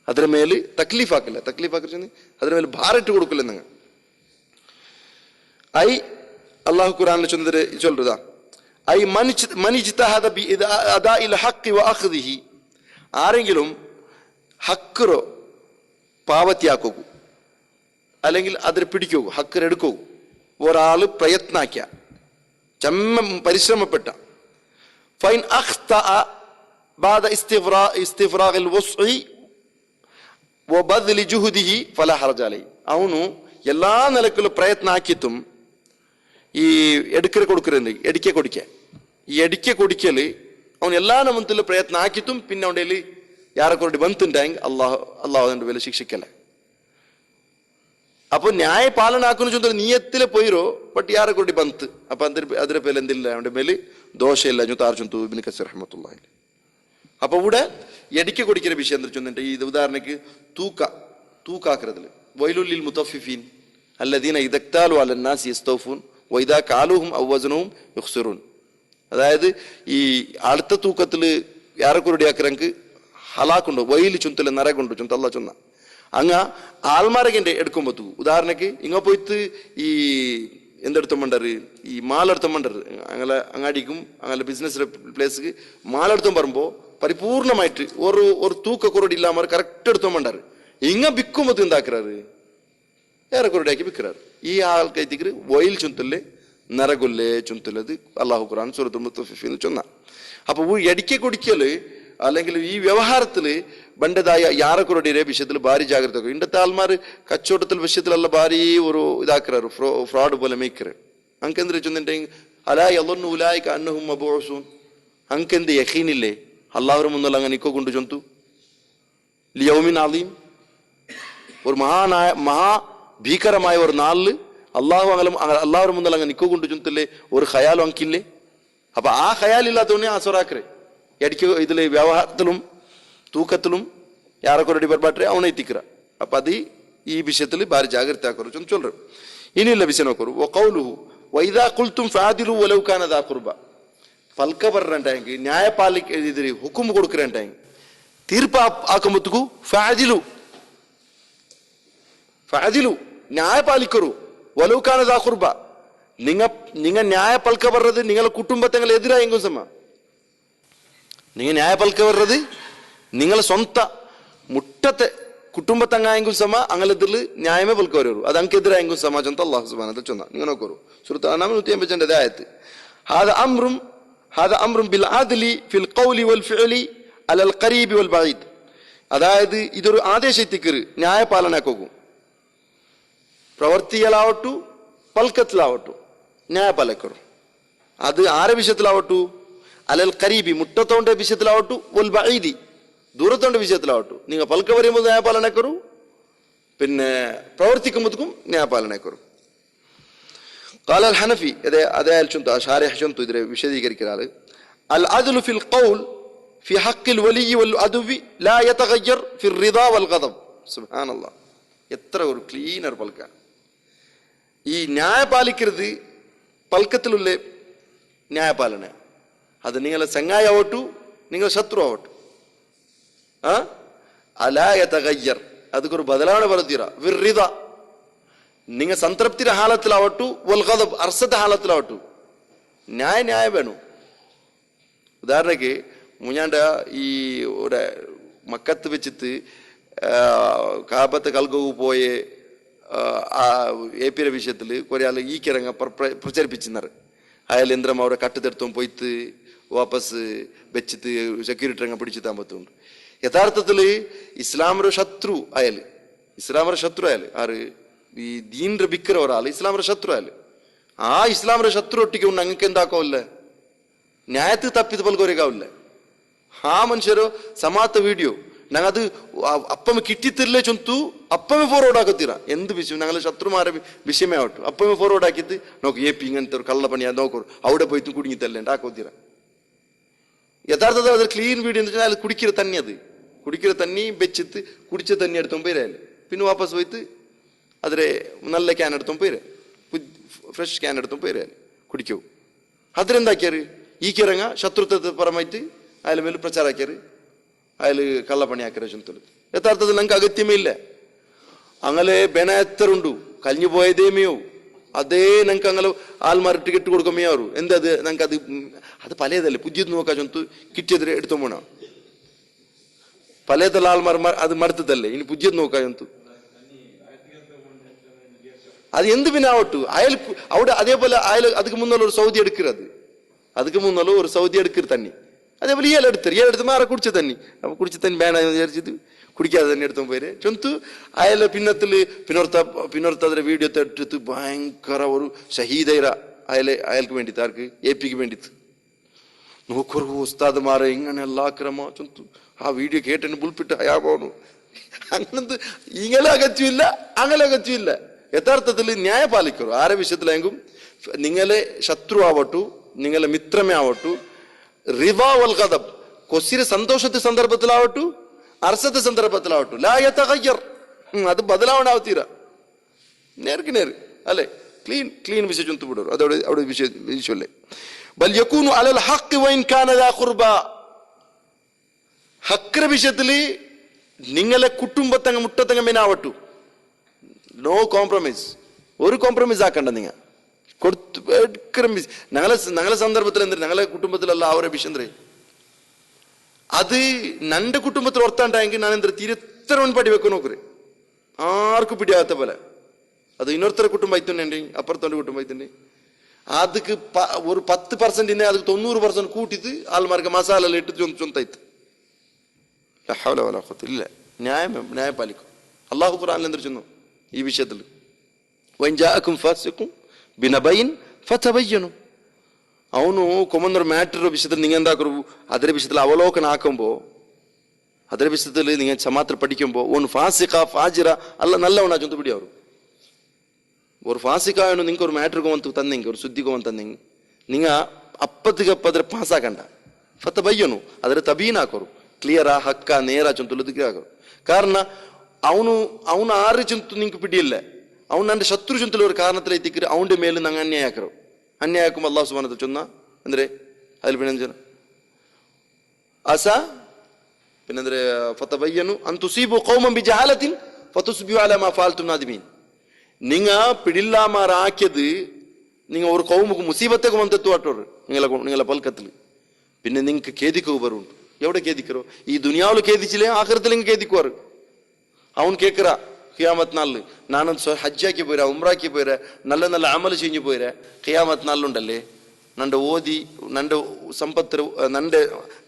അതിന് മേല് തക്ലീഫ് ആക്കില്ല. തക്ലീഫ് ആക്കി അതിന് മേല് ഭാരിട്ട് കൊടുക്കില്ല നിങ്ങൾ. ഐ അള്ളാഹു ഖുർആനിൽ ചൊല്ലുതാ ഐ മനിജ്തഹദ ബി അദാഇൽ ഹഖ് വ അഖ്ദിഹി, ആരെങ്കിലും ഹക്കറോ പാവത്തിയാക്കൂ അല്ലെങ്കിൽ അതിന് പിടിക്കൂ, ഹക്കർ എടുക്കൂ, ഒരാള് പ്രയത്നാക്കിയ പരിശ്രമപ്പെട്ട ഫൈൻ അഖ്തഅ ബാദ ഇസ്തിഫ്റാഗിൽ വസ്ഇ വബദ്ലി ജുഹദിഹി ഫലാ ഹർജ അലൈഹി, ಅವನು ಎಲ್ಲಾ ನೆಲಕ್ಕೂ ಪ್ರಯತ್ನ ಹಾಕಿತ್ತು ಈ ಎಡಕ್ಕೆ ಕೊಡುಕರಲ್ಲಿ ಎಡಿಕೆ ಕೊಡಿಕೆ ಈ ಎಡಿಕೆ ಕೊಡಿಕೆಯಲ್ಲಿ ಅವನು ಎಲ್ಲಾ ನಮ್ಮಂತಲ್ಲೂ ಪ್ರಯತ್ನ ಹಾಕಿತ್ತು, പിന്നെ ಅವನಲ್ಲಿ ಯಾರ ಕೊರಡಿ ಬಂತುಂಟಾಂಗ್ അല്ലാഹു അതിന്റെ പേരിൽ ശിക്ഷിക്കല. അപ്പൊ ന്യായ പാലന ആക്കുന്നു ചൊന്ന നീയത്തിലെ പോയിരോ ബട്ട് ಯಾರ ಕೊರಡಿ ಬಂತು, അപ്പൊ അതിന്റെ പേരിൽ എന്തില്ല, അവന്റെ മേല് ദോഷമില്ല ചൊത്താർച്ചൊന്തു ഇബ്നു കസീർ റഹ്മത്തുള്ളാഹി. അപ്പൊ ഇവിടെ എടിക്ക് കൊടുക്കുന്ന വിഷയം എന്താ ചൊന്നിട്ട് ഈ ഉദാഹരണക്ക് തൂക്കാക്കുറതില് വൈലുല്ലിൽ മുത്തഫിഫീൻ അല്ലദീന ഇദക്താലു അലന്നാസി യസ്തൗഫൂൻ വൈദാ കാലുഹും ഔ വസ്നുഹും യുഖ്സിറൂൻ, അതായത് ഈ അടുത്ത തൂക്കത്തില് ಯಾರക്കൊരടി ആക്കറങ്ക് ഹലാക്കുണ്ടോ വൈലി ചുന്തല നരകുണ്ടോ ചുന്ത അല്ലാഹു ചൊന്ന അങ്ങ ആൽമാരകന്റെ എടുക്കുമ്പോ ഉദാഹരണക്ക് ഇങ്ങ പോയിട്ട് ഈ എന്തെടുത്തോണ്ടാറ് ഈ മാലെടുത്തോണ്ടാറ് അങ്ങനെ അങ്ങാടിക്കും അങ്ങനെ ബിസിനസ് പ്ലേസ്ക്ക് മാലെടുത്തോ പറയുമ്പോ പരിപൂർണമായിട്ട് ഒരു തൂക്ക കുറടി ഇല്ലാമ കറക്റ്റ് എടുത്തോണ്ടാറ് ഇങ്ങ ബിക്കുമ്പോ എന്താക്കുறாரு ഏറെക്കുറടിയാക്കി ബിക്കുறாரு. ഈ ആൾക്കൈത്തിക്ക് വൈൽ ചുന്തല്ലേ നരകൊല്ലേ ചുന്തലത് അല്ലാഹു ഖുർആൻ സൂറത്തുൽ മുത്തഫിഫീൻ ചൊന്ന. അപ്പൊ എടിക്കെ കുടിക്കല് അല്ലെങ്കിൽ ഈ വ്യവഹാരത്തില് ബണ്ടതായ യാറക്കുറടിയുടെ വിഷയത്തിൽ ഭാരി ജാഗ്രത. ഇന്നത്തെ ആൾമാർ കച്ചവടത്തിൽ വിഷയത്തിലുള്ള ഭാരി ഒരു ഇതാക്കുறாரு, ഫ്രോഡ് പോലെ മേക്കറ്. അങ്കെന്ത് ചൊന്നിട്ടുണ്ടെങ്കിൽ അലാ യളന്നു ഉലായിക അന്നഹും മബൂസൂൻ, അങ്കെന്ത് യഖീനില്ലേ അല്ലാഹുവിന്റെ മുന്നിൽ അങ്ങനെ നിക്കോ കൊണ്ടു ചൊന്തു ലിയൗമിൻ അലീം, ഒരു മഹാഭീകരമായ ഒരു നാളില് അള്ളാഹുവിന്റെ മുന്നിൽ അങ്ങനെ നിക്കോ കൊണ്ടു ചൊന്തല്ലേ ഒരു ഖയാലും അങ്കില്ലേ. അപ്പൊ ആ ഖയാലില്ലാത്തവനെ ആസറാക്കറേ എടിക്ക് ഇതില് വ്യവഹാരത്തിലും തൂക്കത്തിലും ಯಾರക്കൊരടി ಬರ್ಬಾಟ್ರೆ ಅವನ ಎತ್ತಿಕ್ರ. ಅಪ್ಪ ಅದು ಈ ವಿಷಯದಲ್ಲಿ ಭಾರಿ ಜಾಗ್ರತೆ ಹಾಕೋರು ಅಂತ ಚೊಲ್ರು. ಇನ್ನಿಲ್ಲ ವಿಷಯ ನೋಕೋರು ವಕೌಲುಹು ವೈದಾ ಕುಲ್ತುಂ ಫಾದಿಲು ವಲೌ ಕಾನ ದಾ ಕುರ್ಬಾ, ಫಲ್ಕ ಬರ್ರಂಟಾಂಗಿ ನ್ಯಾಯ ಪಾಲಿಕೆ ಇದ್ರಿ ಹುಕುಮ್ ಕೊಡುಕ್ರಂಟಾಂಗಿ ತೀರ್ಪ ಹಾಕುಮುತ್ತುಗು ഫഅദിലു ന്യായ പാലിക്കറു വലൗ കാന ദാ ഖുർബ, നിങ്ങ ന്യായ പൽക്ക വர்றது നിങ്ങളെ കുടുംബത്തെ എതിരായെങ്കും സമ, നിങ്ങൾ ന്യായ പൽക്ക വர்றது നിങ്ങളെ സ്വന്ത മുട്ടത്തെ കുടുംബത്തങ്ങായെങ്കും സമ അങ്ങനത്തിൽ ന്യായമേ പൽക്ക വരൂ, അത് അങ്കെതിരായെങ്കും സമാജം ಅಂತ അല്ലാഹു സുബ്ഹാനഹു വ തആല ചൊന്ന. നിങ്ങൾ നോക്കൂ സൂറത്ത് അനാം 152 ആയത്ത് ഹാദ അംറും ബിൽ അദ്ലി ഫിൽ ഖൗലി വൽ ഫിഅലി അലൽ ഖരീബി വൽ ബഈദ്, അതായത് ഇതൊരു ആദേശത്തിക്കറ് ന്യായ പാലനാക്കും, പ്രവർത്തിയിലാവട്ടു പൽക്കത്തിലാവട്ടു ന്യായ പാലക്കറു. അത് ആരെ വിഷയത്തിലാവട്ടു അലൽ ഖരീബി മുട്ടത്തോണ്ട വിഷയത്തിലാവട്ടു വൽ ബഈദി ദൂരത്തോണ്ട വിഷയത്തിലാവട്ടു. നിങ്ങൾ പൽക്ക പറയുമ്പോൾ ന്യായപാലനക്കറു, പിന്നെ പ്രവർത്തിക്കുമ്പോഴേക്കും ന്യായപാലനക്കറു. قال الحنفي അതേ ഷാരിഹ് ചൊന്തു ഇതിനെ വിശദീകരിക്കുന്ന ആള് അൽ അദ്ലു ഫിൽ ഖൗൽ في حق الولي والعدو لا يتغير في الرضا والغضب. സുബ്ഹാനല്ലാഹ്, എത്ര ഒരു ക്ലീനർ പൽക്ക. ഈ ന്യായപാലിക്കരുത് പൽക്കത്തിലുള്ള ന്യായപാലന. അത് നിങ്ങളെ ചങ്ങായാവട്ടു, നിങ്ങൾ ശത്രു ആവട്ടു. അലായ തഗയ്യർ, ಅದಕ್ಕೊಂದು ಬದಲಾವಣೆ ಬರುತ್ತೀರಾ. ವಿರ್ರಿದ, നിങ്ങൾ സംതൃപ്തിര ഹാലത്തിലാവട്ടു, വൽ ഗദബ് അർസത്തെ ഹാലത്തിലാവട്ടു. ന്യായ വേണു. ഉദാഹരണക്ക് മുഞ്ഞാണ്ട ഈ ഇവിടെ മക്കത്ത് വെച്ചിട്ട് കാബത്ത് കൽഗവ് പോയ AP വിഷയത്തിൽ കുറെ ആൾ ഈ കിറങ്ങ പ്രചരിപ്പിച്ചിരുന്നത്. അയാൾ യന്ത്രം അവിടെ കട്ടുതെടുത്തും പോയിട്ട് വാപ്പസ് വെച്ചിട്ട് സെക്യൂരിറ്റി രംഗം പിടിച്ചു താമ്പത്തുണ്ട്. യഥാർത്ഥത്തിൽ ഇസ്ലാമರ ശത്രു അയാല്, ഇസ്ലാമರ ശത്രു അയാല് ആറ് ഈ ദീന്റെ ബിക്കർ ഒരാൾ ഇസ്ലാമರ ശത്രു അയാല്. ആ ഇസ്ലാമರ ശത്രു ഒട്ടിക്ക് ഉണ്ട് അങ്ങക്ക് എന്താക്കാവില്ല, ന്യായത്തിൽ തപ്പിത് പൽകൊരകാവില്ല. ആ മനുഷ്യರು ಸಮಾತ ವಿಡಿಯೋ ನಂಗೆ ಅದು ಅಪ್ಪಮ್ಮೆ ಕಿಟ್ಟಿತ್ತಿರ್ಲೇ ಚೊಂತು ಅಪ್ಪಮ್ಮೆ ಫಾರ್ವರ್ಡ್ ಹಾಕತ್ತೀರಾ. ಎಂದ್ ವಿಷಯ ഞങ്ങൾ ശത്രുമാര വിഷയമേ ആവട്ടു അപ്പമ്മെ ಫಾರ್ವರ್ಡ್ ಹಾಕಿತ್ತು നോക്ക് AP ഇങ്ങനത്തെ ഒരു കള്ള പണിയാ നോക്കൂ അവിടെ പോയിട്ട് കുടുങ്ങിത്തല്ലേ ಹಾಕೋತೀರಾ. യഥാർത്ഥത്തിൽ അത് ക്ലീൻ വീഡിയോ എന്ന് വെച്ചാൽ അത് കുടിக்கிற തന്നി, അത് കുടിக்கிற തന്നി വെച്ചിട്ട് കുടിച്ച തന്നി എടുത്തും പോയിരാല്. പിന്നെ വാപ്പസ് പോയിട്ട് അതിലെ നല്ല ക്യാൻ എടുത്തും പോയിര, ഫ്രഷ് ക്യാൻ എടുത്തും പോയിരാല് കുടിക്കൂ. അതിലെന്താക്കിയാറ് ഈ കിറങ്ങ ശത്രുത്വത്തെ പരമായിട്ട് അയാൾ മേൽ പ്രಚಾರ ಹಾಕ್ಯಾರು, അയാൾ കള്ളപ്പണി ಹಾಕ್ಯಾರ ചുന്തല്. യഥാർത്ഥത്തിൽ ഞങ്ങൾക്ക് അഗത്യമേ ഇല്ല. അങ്ങനെ ബെന എത്തറുണ്ടു കഴിഞ്ഞു പോയതേമയോ അതേ ഞങ്ങൾക്ക് അങ്ങനെ ആൾമാർ ടിക്കറ്റ് കൊടുക്കുമേ അവരു എന്തത് ഞങ്ങൾക്ക് അത് പലതല്ലേ പുതിയത് നോക്കാ ചൊന്തു കിട്ടിയതിരെ എടുത്തു പോണ പലതല്ല ആൾമാർ അത് മടുത്തതല്ലേ ഇനി പുതിയത് നോക്കാ ചൊന്തു അത് എന്ത് പിന്നെ ആവട്ടു അയാൾ അവിടെ അതേപോലെ അയാൾ അതുക്ക് മുന്നുള്ള ഒരു സൗദി എടുക്കുന്നത്, അതുക്ക് മുന്നുള്ള ഒരു സൗദി എടുക്കരുത് തന്നെ. അതേപോലെ ഇയാളെടുത്ത് മാറെ കുടിച്ച തന്നി അപ്പൊ കുടിച്ച തന്നി വേണ വിചാരിച്ചിട്ട് കുടിക്കാതെ തന്നെ എടുത്തു പോരെ ചൊന്തു. അയാളെ പിന്നത്തിൽ പിന്നൊരുത്തതിരെ വീഡിയോ എടുത്ത് ഭയങ്കര ഒരു ഷഹീദൈറ അയാൾക്ക് വേണ്ടിയിട്ട് ആർക്ക് APക്ക് വേണ്ടിയിട്ട് നോക്കൊരു ഉസ്താദ്മാരെ ഇങ്ങനെയുള്ള ആക്രമ ചൊന്തു. ആ വീഡിയോ കേട്ടെന്നെ ബുൾപ്പിട്ട് അയാ പോണു. അങ്ങനത്തെ ഇങ്ങനെ അകറ്റില്ല അങ്ങനെ അകറ്റില്ല. യഥാർത്ഥത്തിൽ ന്യായ പാലിക്കൂ ആരെ വിഷയത്തിലെങ്കും. നിങ്ങളെ ശത്രു ആവട്ടു, നിങ്ങളെ മിത്രമേ ആവട്ടു, റിവ വൽ ഗദബ് കൊസിരെ സന്തോഷത്തെ സന്ദർഭത്തിലാവട്ടു അർസത്തെ സന്ദർഭത്തിലാവട്ടു ലാ യതഗയ്യർ, അത് ബദലാവണാവത്തീര നേർക്ക് നേര് അല്ലെ. ക്ലീൻ വിഷയം ചൊന്തു വിടും. അതവിടെ അവിടെ വിഷയമല്ലേ. ബൽ യകൂനു അലൽ ഹഖ് വഇൻ കാന ദാ ഖുർബ, ഹക്കിന്റെ വിഷയത്തിൽ നിങ്ങളെ കുടുംബത്തങ്ങ മുട്ടത്തങ്ങ മേനാവട്ടു, നോ കോംപ്രമൈസ്, ഒരു കോംപ്രമൈസ് ആക്കണ്ട. നിങ്ങൾ ഞങ്ങളെ സന്ദർഭത്തിൽ എന്ത് ഞങ്ങളെ കുടുംബത്തിലല്ല അവരെ വിഷയന്ത്രേ അത് നന്റെ കുടുംബത്തിൽ ഓർത്താണ്ടായെങ്കിൽ ഞാൻ എന്താ തിരുത്തരവൻ പടി വെക്കു നോക്കറ് ആർക്കും പിടിയാത്ത പോലെ. അത് ഇന്നൊരുത്തര കുടുംബം ആയിട്ടുണ്ട്, അപ്പുറത്തോന്റെ കുടുംബം ആയിട്ടുണ്ട്. அதுக்கு ஒரு 10% அதுக்கு 90% கூட்டிட்டு ஆள்மார்க்க மசாலா இட்டு சொந்தாய்த்து இல்ல. ന്യായ പാലിക്കും. അള്ളാഹു ഖുർആനിൽ എന്ത് ചെന്നു ഈ വിഷയത്തിൽ വൈൻജാഅക്കും ഫാസിഖും ബിനബൈൻ ഫതബയ്യനു. ಅವನು ಕೊಮ್ಮಂದ್ರ ಮ್ಯಾಟರ್ ವಿಷಯದಲ್ಲಿ നിങ്ങൾ എന്താക്കൂ അതിന്റെ വിഷയത്തിൽ അവലോകനം ആക്കുമ്പോൾ അതിന്റെ വിഷയത്തിൽ നിങ്ങൾ സമാത്ര പഠിക്കുമ്പോൾ ഒന്ന് ഫാസിഖ ഫാജിറ അല്ല നല്ലവനാ ചൊന്തു പിടി ಅವರು ഒരു ഫാസിഖായನು നിങ്ങൾക്ക് ഒരു ಮ್ಯಾಟರ್ ಗೋವಂತು ತಂದೆಂಗೆ ഒരു ಸುದ್ದಿ ಗೋವಂತ ತಂದೆಂಗೆ നിങ്ങൾ ಅಪ್ಪದಿಗಪ್ಪದ್ರೆ ಪಾಸ್ ಆಗಂಡ ಫತಬಯ್ಯನು ಅದರ ತಬೀನ್ ಹಾಕೋರು ಕ್ಲಿಯರಾ ಹಕ್ಕ ನೇರ ಚೊಂತುಲದಕ್ಕೆ ಹಾಕೋರು. ಕಾರಣ ಅವನು ಆರು ಚೊಂತು ನಿಂಗೆ ಪಿಡಿಯಿಲ್ಲ, ಅವನು ನನ್ನ ಶತ್ರು ಚೊಂತಲು ഒരു കാരണത്തിലെത്തിക്കರು അവന്റെ മേൽ ನಂಗೆ ಅನ್ಯಾಯ ಹಾಕರು. ಅನ್ಯಾಯ ಹಾಕುമ്പോൾ ಅಲ್ಲಾಹು ಸುಬ್ಹಾನಹು ವ ತಆಲ ಚೊನ್ನ ಅಂದ್ರೆ അതിൽ പിന്നെ ಅಸ പിന്നെಂದ್ರೆ ಫತಬಯ್ಯನು ಅನ್ ತುಸೀಬು ಕೌಮನ್ ಬಿಜಹಾಲತಿನ್ ಫತುಸ್ಬಿಹು ಅಲಾ ಮಾ ಫಅಲ್ತುಂ ನಾದಿಮೀನ್. നിങ്ങൾ പിടില്ലാമാറാക്കിയത് നിങ്ങൾ ഒരു കൗമുക്ക് മുസീബത്തേക്ക് വന്നെത്തുവാട്ടോറ് നിങ്ങളെ പൽക്കത്തിൽ. പിന്നെ നിങ്ങൾക്ക് ഖേദിക്കു വരുണ്ട്. എവിടെ ഖേദിക്കറോ? ഈ ദുനിയാവിൽ ഖേദിച്ചില്ലേ ആഖിറത്തിൽ നിങ്ങൾ ഖേദിക്കുവാറ്. അവൻ കേൾക്കറാ ഖിയാമത്ത് നാളില് നാനൊന്ന് ഹജ്ജാക്കി പോരാ ഉംറാക്കി പോരാ നല്ല നല്ല അമൽ ചെയ്ഞ്ഞു പോരാ ഖിയാമത്ത് നാളിലുണ്ടല്ലേ നന്റെ ഓതി നന്റെ സമ്പത്ത്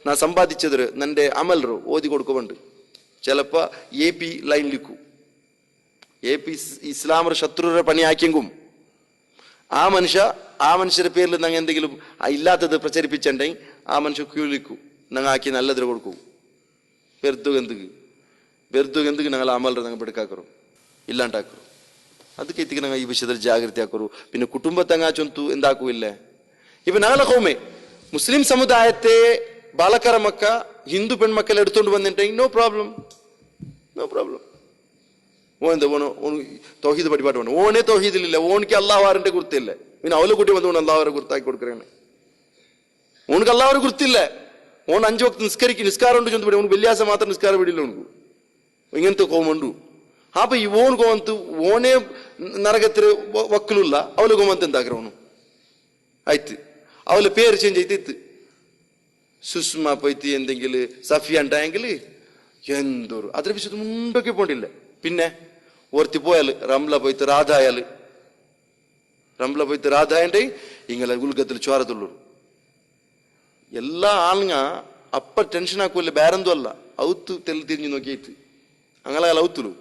നാ സമ്പാദിച്ചത് നന്റെ അമലರು ഓതി കൊടുക്കുന്നുണ്ട്. ചിലപ്പോ AP ലൈനിലിക്കൂ AP ഇസ്ലാമർ ശത്രുരെ പണി ആക്കിയെങ്കും ആ മനുഷ്യരുടെ പേരിൽ ഞങ്ങൾ എന്തെങ്കിലും ഇല്ലാത്തത് പ്രചരിപ്പിച്ചിട്ടുണ്ടെങ്കിൽ ആ മനുഷ്യ ക്യൂലിക്കൂ ഞങ്ങൾ ആക്കി നല്ലതിന് കൊടുക്കൂ. വെറുതുകെന്തുക്ക് ഞങ്ങൾ അമലರು ഞങ്ങൾ പെടുക്കാക്കറു ഇല്ലാണ്ടാക്കറു. ಅದಕ್ಕೆ ಇತ್ತಿಗೆ ഞങ്ങൾ ಈ ವಿಷಯದಲ್ಲಿ ಜಾಗೃತಿ ಹಾಕರು. പിന്നെ കുടുംബത്തങ്ങ ചൊന്തു എന്താക്കൂ ഇല്ലേ. ഇപ്പൊ ഞങ്ങളെ കൗമെ മുസ്ലിം സമുദായത്തെ ബാലക്കര മക്ക ഹിന്ദു പെൺമക്കളെ എടുത്തോണ്ട് വന്നിട്ടുണ്ടെങ്കിൽ നോ പ്രോബ്ലം. എന്താ ഓന് തൗഹീദ് പരിപാടി വേണം. ഓനെ തൗഹീദിലില്ല, ഓനിക്ക് അള്ളാഹുവാറിന്റെ കുർത്തില്ല. പിന്നെ അവലെ കുട്ടി വന്നുകൊണ്ട് അള്ളാഹുവാരെ കുർത്താക്കി കൊടുക്കണേ. ഓനക്ക് അള്ളാഹുവാരെ കുർത്തില്ല. ഓൻ 5 വക്ത് നിസ്കാരം ഉണ്ട് ചൊന്ത് ഓന് വെള്ളിയാഴ്ച മാത്രം നിസ്കാരം വീടില്ല. ഓനക്ക് ഇങ്ങനത്തെ കോമുണ്ടു. അപ്പൊ ഈ ഓൺ കോമത്ത് ഓനെ നരകത്തിൽ വക്കലുള്ള അവലെ കോമത്ത് എന്താക്കണു ആಯ್ತು. അവലെ പേര് ചേഞ്ച് ചെയ്തിತ್ತು സുഷ്മ പോയിട്ട് എന്തെങ്കിലും സഫിയ ഉണ്ടായെങ്കിൽ എന്തോರು അದ್ರ വിഷയത്തിൽ മുണ്ടൊക്കെ പോണ്ടില്ല. പിന്നെ ഓർത്തി പോയാൽ റംല പോയിട്ട് ರಾಧಾಯಂಡೆ ಹಿಂಗೆಲ್ಲ ಗುಲ್ಗತ್ತಲ್ಲಿ ಚೋರದುಳ್ಳು ಎಲ್ಲ ಆಳ್ಗ ಅಪ್ಪ ಟೆನ್ಷನ್ ಹಾಕುವಲ್ಲ ಬೇರಂದು ಅಲ್ಲ ಅವತ್ತು ತೆಲ್ ತಿರಿഞ്ഞു നോക്കിയിട്ട് അങ്ങനെ ഔത്തുള്ളൂ.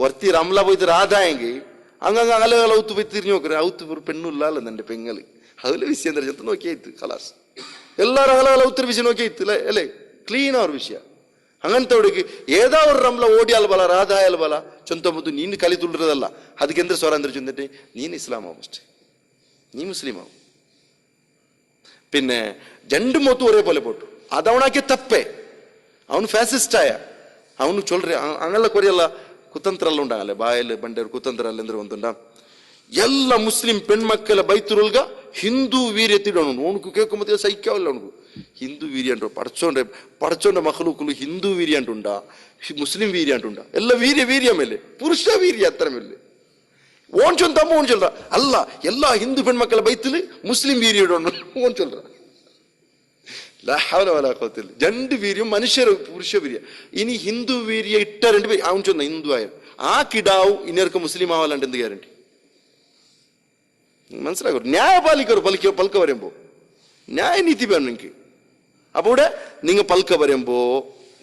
ഒർത്തി റംല പോയിട്ട് രാധായെങ്കിൽ അങ്ങനെ അകലകൾ ഔത്ത് പോയി തിരിഞ്ഞു നോക്കറ ഔത്ത് ഒരു പെണ്ണുള്ളല്ല എന്റെ പെങ്ങള് അതിലെ വിഷയം എന്താ ചെന്ന് നോക്കിയായിട്ട് ഖലാസ് എല്ലാരും അകലകൾ ഔത്തൊരു വിഷയം നോക്കിയിട്ട് അല്ലേ ക്ലീൻ ಅವ್ರ ವಿಷಯ. അങ്ങനത്തെ ಹುಡುಗಿ ഏതാ ഒരു റംല ഓടിയാൽ ಬಲ ರಾಧಾಯಲ್ ಬಲ ಚೊಂತೊಂಬತ್ತು ನೀನು ಕಲಿತುಳ್ಳಿರೋದಲ್ಲ. ಅದಕ್ಕೆಂದ್ರೆ ಸ್ವರ ಅಂದ್ರೆ ಚೊಂದಿಟ್ಟೆ ನೀನು ಇಸ್ಲಾಂ ആവും ಅಷ್ಟೇ, നീ മുസ്ലിം ആവും. പിന്നെ രണ്ട് മൊത്തം ഒരേപോലെ പോട്ടു അതവണാക്കിയ തപ്പേ അവನು ಫ್ಯಾಸಿಸ್ಟಾಯ ಅವನು ಚೊಲ್ರಿ അങ്ങനെയുള്ള കുറെയുള്ള കുതಂತ್ರ ಎಲ್ಲ ഉണ്ടാകല്ലേ ಬಾಯಲ್ಲಿ ಬಂಡೇರು ಕುತಂತ್ರ ಅಲ್ಲೆಂದ್ರೆ ಒಂದುಂಡ ಎಲ್ಲ ಮುಸ್ಲಿಂ ಪೆಣ್ಮಕ್ಕಳ ಬೈತುರುಲ್ಗ ಹಿಂದೂ ವೀರ್ಯತಿಡೋನು ಅವನಿಗೆ ಕೇಳ್ಕೊಂಬತ್ತಿಗೆ ಸೈಕ್ಯಾವಲ್ಲ ಅವನಿಗೆ ಹಿಂದೂ ವೀರ್ಯ ಅಂಟು ಪಡಚೋಂಡ ಮಕ್ಕಳು ಹಿಂದೂ ವೀರ್ಯ ಅಂಟುಂಡ ಮುಸ್ಲಿಂ ವೀರ್ಯ ಅಂಟುಂಡ ಎಲ್ಲ ವೀರ್ಯ ಮೇಲೆ ಪುರುಷ ವೀರ್ಯ ಅತ್ತರ ಮೇಲೆ ಓನ್ ಚೊಂತಮ್ಮ ಓನ್ ಚೊಲ್ರ ಅಲ್ಲ ಎಲ್ಲ ಹಿಂದೂ ಪೆಣ್ಮಕ್ಕಳ ಬೈತಲು ಮುಸ್ಲಿಂ ವೀರ್ಯ ಇಡೋನು ಓನ್ ಚೊಲ್ರ രണ്ട് വീര്യം മനുഷ്യർ പുരുഷ വീര്യ. ഇനി ഹിന്ദു വീര്യ ഇട്ട 2 പേര് അവൻ ചൊന്ന ഹിന്ദു ആയ ആ കിടാവ് ഇന്നർക്ക് മുസ്ലിം ആവാല്ലാണ്ട് എന്ത് ഗ്യാരണ്ടി? മനസ്സിലാക്കൂ. ന്യായ പൽക്ക വരുമ്പോ ന്യായ നീതി വേണം നിങ്ങക്ക്. അപ്പൊ ഇവിടെ നിങ്ങൾ പൽക്ക വരുമ്പോ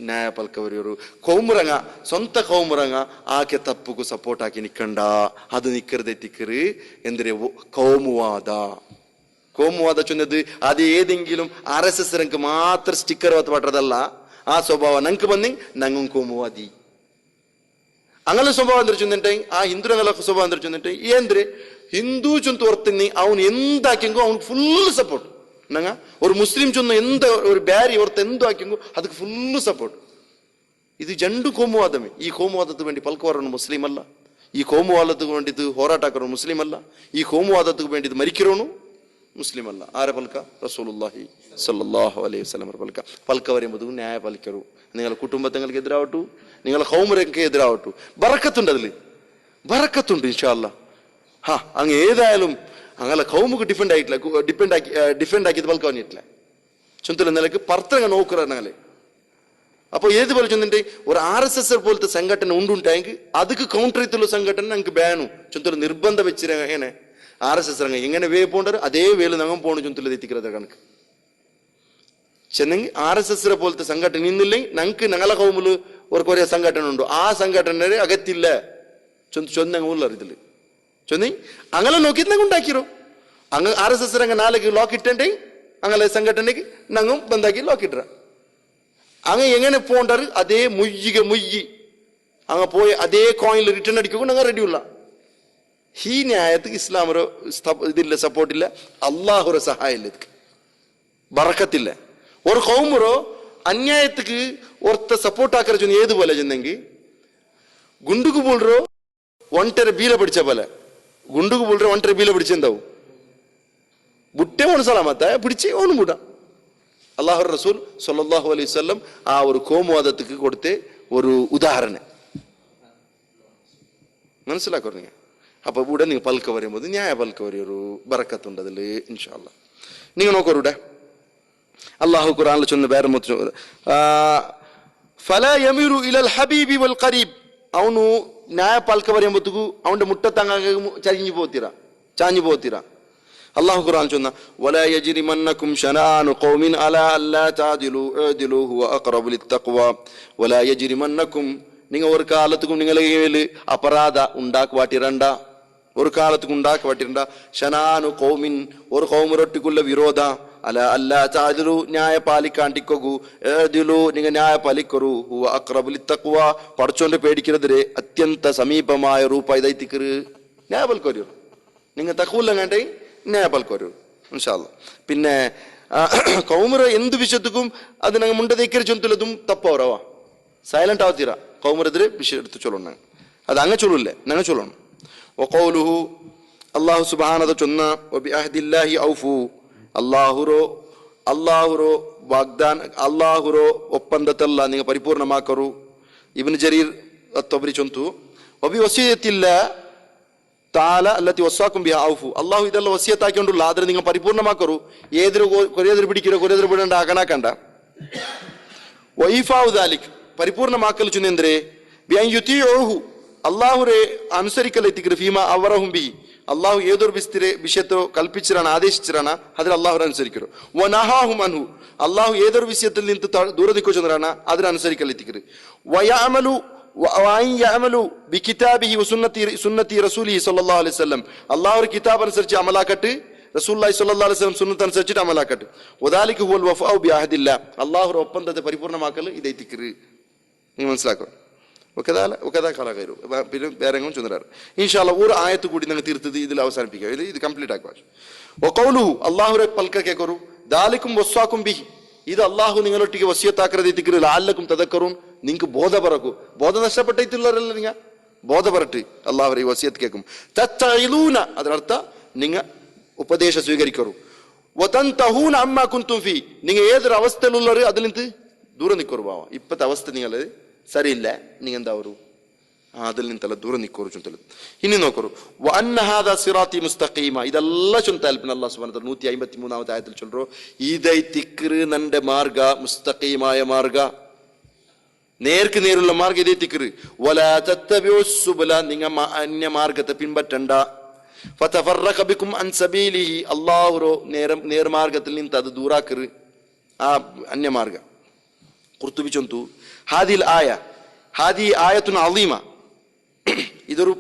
ನ್ಯಾಯ ಪಲ್ಕ ಬರೆಯೋರು ಕೌಮುರಂಗ ಸ್ವಂತ ಕೌಮುರಂಗ ಆಕೆ ತಪ್ಪುಗೂ ಸಪೋರ್ಟ್ ಹಾಕಿ ನಿಕ್ಕಂಡ ಅದು ನಿಕ್ಕರದೆ ತಿಕ್ಕರು ಎಂದರೆ കോമുവാദ ചൊന്നത് അത് ഏതെങ്കിലും RSS രംഗ് മാത്രം സ്റ്റിക്കർ പട്ടതല്ല. ആ സ്വഭാവം ഞങ്ങൾക്ക് ಬಂದಿ ഞങ്ങും ಕೋಮುವಾದಿ അങ്ങനെ സ്വഭാവം എന്താ ചൊന്നിട്ടെ ആ ഹിന്ദുരങ്ങള സ്വഭാവം എന്താ ചൊന്നിട്ടെ ಏಂದ್ರೆ ಹಿಂದೂ ಚೊಂತು ಹೊರ್ತೀನಿ ಅವನು ಎಂದ ಹಾಕಿಂಗೋ ಅವ್ನಿಗೆ ಫುಲ್ ಸಪೋರ್ಟ್. ನಂಗ ഒരു മുസ്ലിം ചൊന്ന എന്ത ഒരു ಬ್ಯಾರಿ ಹೊರ್ತ എന്തു ಹಾಕಿಂಗೋ ಅದಕ್ಕೆ ಫುಲ್ ಸಪೋರ್ಟ್. ಇದು ಜಂಡು ಕೋಮುವಾದಮೇ. ಈ ಕೋಮುವಾದಕ್ಕೆ വേണ്ടി പൽക്കവರನು മുസ്ലിം ಅಲ್ಲ. ഈ ಕೋಮುವಾದಕ್ಕೆ വേണ്ടിയിട്ട് ಹೋರಾಟ ಹಾಕೋನು ಮುಸ್ಲಿಂ ಅಲ್ಲ. ಈ ಕೋಮುವಾದಕ್ಕೆ വേണ്ടിയിട്ട് മരിക്കರೋನು മുസ്ലിം അല്ല. ആരെ പൽക്ക? റസൂലുള്ളാഹി സ്വല്ലല്ലാഹു അലൈഹി വസല്ലം പൽക്ക. പൽക്ക വരുമ്പോൾ ന്യായ പലിക്കരു. നിങ്ങളുടെ കുടുംബങ്ങൾക്ക് എതിരാവട്ടു, നിങ്ങളുടെ കൗമരക്ക് എതിരാവട്ടു. ബറക്കത്തുണ്ട്, അതിൽ ബറക്കത്തുണ്ട് ഇൻഷാ അല്ലാഹ്. അങ്ങ് ഏതായാലും അങ്ങനെ കൗമുക്ക് ഡിഫെൻഡ് ആക്കിയത് പൽക്ക പറഞ്ഞിട്ടില്ല. ചൊന്തല നിലക്ക് പർത്തങ്ങ നോക്കുറങ്ങലെ. അപ്പൊ ഏതുപോലെ ചൊന്നിട്ട് ഒരു RSS പോലത്തെ സംഘടന ഉണ്ടുണ്ടായെങ്കിൽ ಅದಕ್ಕೆ കൗണ്ടർ ചെയ്തുള്ള സംഘടന ഞങ്ങൾക്ക് ബാനു ചൊന്തല നിർബന്ധം വെച്ചിര. എങ്ങനെ RSS ರಂಗ എങ്ങനെ വേ പോണ്ടർ അതേ വേല് ഞങ്ങൾ പോണു ചൊന്തല എത്തിക്കുന്നത് കണക്ക് ചെന്നെങ്കിൽ RSS പോലത്തെ സംഘടന ഇന്നില്ലെങ്കിൽ ഞങ്ങൾക്ക് ഞങ്ങളെ കൗമില് ഒരു കുറേ സംഘടന ഉണ്ട്. ആ സംഘടന അകത്തില്ല ചൊന്നങ്ങ ഉള്ളറിതില് ചൊന്നി അങ്ങനെ നോക്കിയിട്ട് ഞങ്ങൾ ഉണ്ടാക്കിരോ. അങ്ങ് RSS ರಂಗ ನಾಳೆಗೆ ಲಾಕ್ ಇಟ್ಟೆ അങ്ങനെ സംഘടനക്ക് ഞങ്ങൾ ബന്ധാക്കി ಲಾಕ್ ഇട്ട. അങ്ങ് എങ്ങനെ പോണ്ടർ അതേ മുയ്യി അങ്ങ് പോയി അതേ കോയിനിൽ റിട്ടേൺ അടിക്കുക ഞങ്ങൾ റെഡിയുള്ള. ഈ ന്യായത്തിന് ഇസ്ലാമൊരു ഇതില്ല, സപ്പോർട്ടില്ല, അള്ളാഹുര സഹായം ഇല്ല, ബറക്കത്തില്ല. ഒരു കൗമറോ അന്യായത്തിക്ക് ഒർത്ത സപ്പോർട്ട് ആക്കറ ചൊന്ന് ഏതുപോലെ ചെന്നെങ്കിൽ ഗുണ്ടുക്ക് പോൾറോ ഒണ്ടര ബീല പിടിച്ച പോലെ ഗുണ്ടുക്ക് പോൾറോ ഒണ്ടര ബീല പിടിച്ചെന്താവും ബുട്ടെ ഓണ് സലാമത്ത പിടിച്ച് ഓണ് മൂട. അള്ളാഹു റസൂൽ സല്ലല്ലാഹു അലൈഹി വസല്ലം ആ ഒരു കോമുവാദത്തിക്ക് കൊടുത്ത ഒരു ഉദാഹരണം മനസ്സിലാക്കുക. അപ്പൊ ഇവിടെ നിങ്ങൾ പൽക്ക പറയുമ്പോൾ ന്യായ പൽക്ക വരെയൊരു ബറക്കത്തുണ്ട് അതിൽ ഇൻഷാ അല്ലാഹ്. നിങ്ങൾ നോക്കൂടെ അള്ളാഹു ഖുർആനിൽ ചൊന്ന വേറെ ഫലാ യമീറു ഇലൽ ഹബീബി വൽ ഖരീബ്. അവನು ನ್ಯಾಯ ಪಲ್ಕ ಬರೆಯುമ്പോತ್ತಿಗೂ ಅವನ ಮುಟ್ಟತ್ತಂಗ ಚಾഞ്ഞു പോത്തിര. അള്ളാഹു ഖുർആൻ ചൊന്ന വലാ യജ്രിമന്നകും ശനാനു ഖൗമിൻ അലാ അല്ലാ തഅദിലു അദിലു ഹുവ അഖറബു ലിത്തഖ്വ. വലാ യജ്രിമന്നകും നിങ്ങൾ ഒരു കാലത്തും നിങ്ങളെ അപരാധ ഉണ്ടാക്കുവാട്ടിരണ്ട. ഒരു കാലത്തും ഉണ്ടാക്കുവാട്ടിരണ്ട. ഷനാനു കൗമിൻ ഒരു കൗമരൊട്ടിക്കുള്ള വിരോധ അല അല്ലാ തഅദിലു ന്യായ പാലിക്കാണ്ടിക്കൂ അദിലു നിങ്ങൾ ന്യായ പാലിക്കരു ഹുവ അഖറബു ലിത്തഖ്വ പടച്ചോന്റെ പേടിക്കുന്നതിരെ അത്യന്ത സമീപമായ ರೂಪ ಇದೈತಿಕರು ന്യായ പൽക്കരു. നിങ്ങൾ തഖ്വല്ല കണ്ടേ ന്യായ പൽക്കരു ഇൻഷാ അല്ലാഹ്. പിന്നെ കൗമര എന്ത് വിഷയത്തുക്കും അത് ഞങ്ങൾ മുണ്ടതേക്കരി ചൊന്തലതും തപ്പവരവാ സൈലന്റ് ആവത്തീര. കൗമരെതിരെ വിഷയം എടുത്ത് ചൊല്ലണം. അത് അങ്ങ് ചൊല്ലൂല്ലേ, ഞങ്ങൾ ചൊല്ലണം. വഖൗലുഹു അല്ലാഹു സുബ്ഹാനഹു ചൊന്ന വബിഅഹ്ദില്ലാഹി ഔഫു, അല്ലാഹുറോ വാഗ്ദാൻ അല്ലാഹുറോ ಒಪ್ಪಂದತಲ್ಲ നിങ്ങൾ പരിപൂർണമാക്കರು. ഇബ്നു ജരീർ അത്തൊബരി ചൊന്തു വബി വസിയത്തില്ല താല അല്ലത്തി വസ്സാക്കും ബിഹ ഔഫു, അല്ലാഹു ഇതെല്ലാം വസിയത്താക്കിക്കൊണ്ടുള്ള അതിന് നിങ്ങൾ പരിപൂർണമാക്കರು. കൊരേതിര് പിടിക്കോ കൊരേതിര് ಬಿಡಂಡ ಆಗಣಕಂಡ ವೈಫಾউ ദാലിക് പരിപൂർണമാക്കൽ ചുന്നെന്തരെ ബിഅൻ യുതിഉഹു അല്ലാഹുരെ അനുസരിക്കലെത്തിക്കರು ഫീമാ അവറഹും ബി, അള്ളാഹു ഏതൊരു വിഷയത്തോ കൽപ്പിച്ചിരാണ് ആദേശിച്ചിരാണ് അതിൽ അള്ളാഹുരെ അനുസരിക്കರು. വനഹാഹും അൻഹു അള്ളാഹു ഏതൊരു വിഷയത്തിൽ നിന്ന് ദൂര നിൽക്കോ ചെന്നാണ് അതിനനുസരിക്കലെത്തിക്കರು. വയഅമലു ബികിതാബിഹി വസുന്നത്തി റസൂലിഹി സ്വല്ലല്ലാഹു അലൈഹി വസല്ലം, അള്ളാഹുവിന്റെ കിതാബ് അനുസരിച്ച് അമലാക്കട്ട്, റസൂലുള്ളാഹി സ്വല്ലല്ലാഹു അലൈഹി വസല്ലം സുന്നത്ത് അനുസരിച്ചിട്ട് അമലാക്കട്ട്. വദാലിക ഹുവൽ വഫാഉ ബിഅഹദില്ലാ, അള്ളാഹുവിന്റെ ഒപ്പന്തത്തെ പരിപൂർണമാക്കൽ ഇതെത്തിക്കറ്. നിങ്ങൾ മനസ്സിലാക്കണം. പിന്നെ വേറെങ്കിലും ചൊന്നാറ് ഇൻഷാല്ല ഒരു ആയത്ത് കൂടി നിങ്ങൾ തീർത്തത് ഇതിൽ അവസാനിപ്പിക്കുക, ഇത് കംപ്ലീറ്റ് ആക്കുക. വഖൗലുഹു അല്ലാഹുരെ പൽക്ക കേക്കറു ദാലിക്കും വസ്വാക്കും ബിഹി, ഇത് അള്ളാഹു നിങ്ങളൊട്ടിക്ക് വസിയത്താക്കരുത് ലഅല്ലക്കും തദക്കറൂൻ, നിങ്ങൾക്ക് ബോധം നഷ്ടപ്പെട്ടിട്ടുള്ളവരല്ല, നിങ്ങൾ ബോധപെറട്ട് അള്ളാഹുരെ വസിയത്ത് കേൾക്കും. തത്തഇലൂന അതിനർത്ഥ നിങ്ങൾ ഉപദേശം സ്വീകരിക്കറു. വതൻതഹൂന അമ്മാ കുൻതും ഫീ, നിങ്ങൾ ഏതൊരു അവസ്ഥയിലുള്ളവർ അതിൽ നിന്ന് ദൂരം നിൽക്കറു. ബാവ ഇപ്പത്തെ അവസ്ഥ നിങ്ങൾ സരിയില്ല, നിങ്ങൾ എന്താവരു അതിൽ നിന്നല്ല ദൂരം നിൽക്കോರು ചൊന്തല്. ഇനി നോക്കರು വഅന്ന ഹാദാ സിറാത്തി മുസ്തഖീമ, ഇതെല്ലാം ചൊന്താൽപ്പിന് അല്ലാഹു സുബ്ഹാനഹു വ തആല 153ാമത്തെ ആയത്തിൽ ചൊല്ലറോ ഇദൈ തിക്റ് നന്റെ മാർഗ മുസ്തഖീമായ മാർഗ, നേർക്ക് നേരുള്ള മാർഗ ഇതേ തിക്റ്. വലാ തത്തബിഉസ് സുബല, നിങ്ങൾ അന്യ മാർഗത്തെ പിൻപറ്റണ്ട. ഫതഫറഖ ബികും അൻ സബീലിഹി, അല്ലാഹുറോ നേർമാർഗത്തിൽ നിന്ന് അത് ദൂരാക്കറ് ആ അന്യ മാർഗ. ഖുർതുബി ചൊന്തു ഹാദിൽ ആയ ഹാദി ആയത്തുൻ അളീമ, ഇതൊരു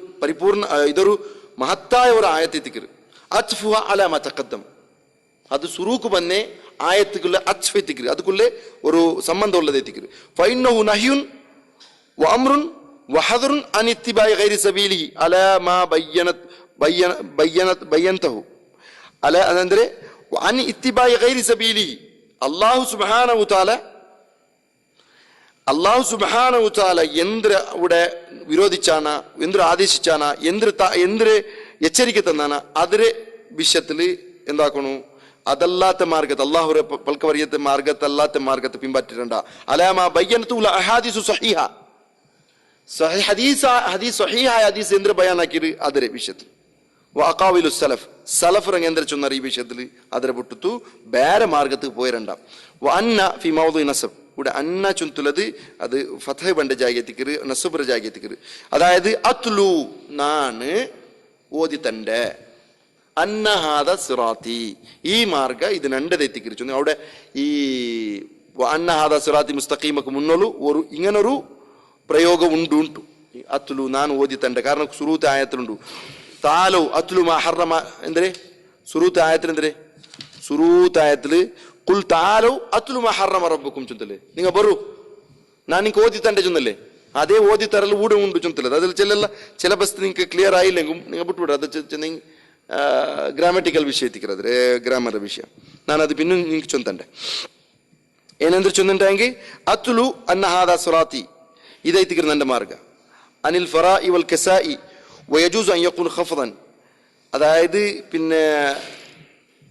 മഹത്തായ ഒരു ആയത്തെത്തിക്കറ്. അത്ഫുഹ അലാ മാ തഖദ്ദം, അത് സുറൂക്ക് ബന്നെ ആയത്തുക്കുള്ള അത്ഫ് എത്തിക്കറ്, അതുക്കുള്ള ഒരു സംബന്ധമുള്ളത് എത്തിക്കറ്. ഫഇന്നഹു നഹ്യുൻ വഅംറുൻ വഹദറുൻ അൻ ഇത്തിബാഇ ഗൈരി സബീലിഹി അലാ മാ ബയ്യനതഹു അലാ അതെന്തരെ അൻ ഇത്തിബാഇ ഗൈരി സബീലിഹി, അല്ലാഹു സുബ്ഹാനഹു തആല എന്തിവിടെ വിരോധിച്ചാണ്, എന്തിന് ആദേശിച്ചാണ്, എന്തിന് എച്ചരിക്ക തന്നാണ് അതിരെ വിഷയത്തിൽ എന്താക്കണു, അതല്ലാത്ത മാർഗത്തെ അള്ളാഹുരെ പൽക്ക പറയത്തെ മാർഗത്തല്ലാത്ത മാർഗത്തെ പിൻപറ്റിരണ്ട. അലാമ ബയ്യനത്തുൽ അഹാദീസു സഹീഹ, സഹീഹായ ഹദീസ് എന്തിന് ബയാനാക്കിയത് അതിരെ വിഷയത്തിൽ. വഅഖാവിലു സലഫ് എന്തിനെ ചൊന്നറി ഈ വിഷയത്തിൽ അതിരെ പൊട്ടുത്തു വേറെ മാർഗത്തിൽ പോയിരണ്ട. വഅന്ന ഫി മൗദി നസബ്, ഇവിടെ അന്ന ചുന്തുള്ളത് അത് ഫതഹ് ബണ്ട ജാഗത്തിക്കറ് നസുബ്ര ജാഗത്തിക്കറ്, അതായത് അത്ലു നാണ് ഓതി തന്റെ അന്നഹാദ സിറാത്തി ഈ മാർഗ ഇത് രണ്ടതെത്തിക്കറിച്ചു. അവിടെ ഈ അന്നഹാദ സിറാത്തി മുസ്തഖീമക്ക് മുന്നോളു ഒരു ഇങ്ങനൊരു പ്രയോഗം ഉണ്ടു. അത്ലു ನಾನು ಓದಿ ತಂಡೆ, കാരണം സുറൂത്ത് ആയത്തിലുണ്ട്. താലോ അത്ലു മാ ഹറമ എന്തിരെ സുറൂത്ത് ആയത്തിലെന്തിരെ, സുറൂത്ത് ആയത്തില് കുൽ താലോ അത്ലു മാ ഹറമ റബ്ബുക്കും ചൊന്തല്ലേ, നിങ്ങൾ ബറു ನಾನು ನಿಂಗೆ ಓದಿ ತಂಡೆ ಚೊಂದല്ലേ, അതേ ഓതി തരൽ ഊടെ ഉണ്ട് ചൊന്തല്ലേ. അതിൽ ചില ബസ് നിങ്ങൾക്ക് ക്ലിയർ ആയില്ലെങ്കിൽ നിങ്ങൾ ಬಿಟ್ಬಿಡ್ರಿ, ಅದು ಗ್ರಾಮೆಟಿಕಲ್ ವಿಷಯ ಎತ್ತಿಕ್ಕಿರೋದ್ರೆ ಗ್ರಾಮರ್ ವಿಷಯ, ನಾನು ಅದು ಪಿನ್ನು ನಿಂಗೆ ಚೊಂತಂಡೆ ಏನಂದ್ರೆ ಚೊಂದಂಟಾಂಗಿ ಅತ್ಲು ಅನ್ನ ಹಾದ ಸುರಾತಿ ಇದೈತಿಕ್ಕಿರ ನನ್ನ ಮಾರ್ಗ അനിൽ ഫറാഇ വൽ കസാഇ വയജൂസ് അൻ യഖൂൻ ഖഫദൻ, അതായത് പിന്നെ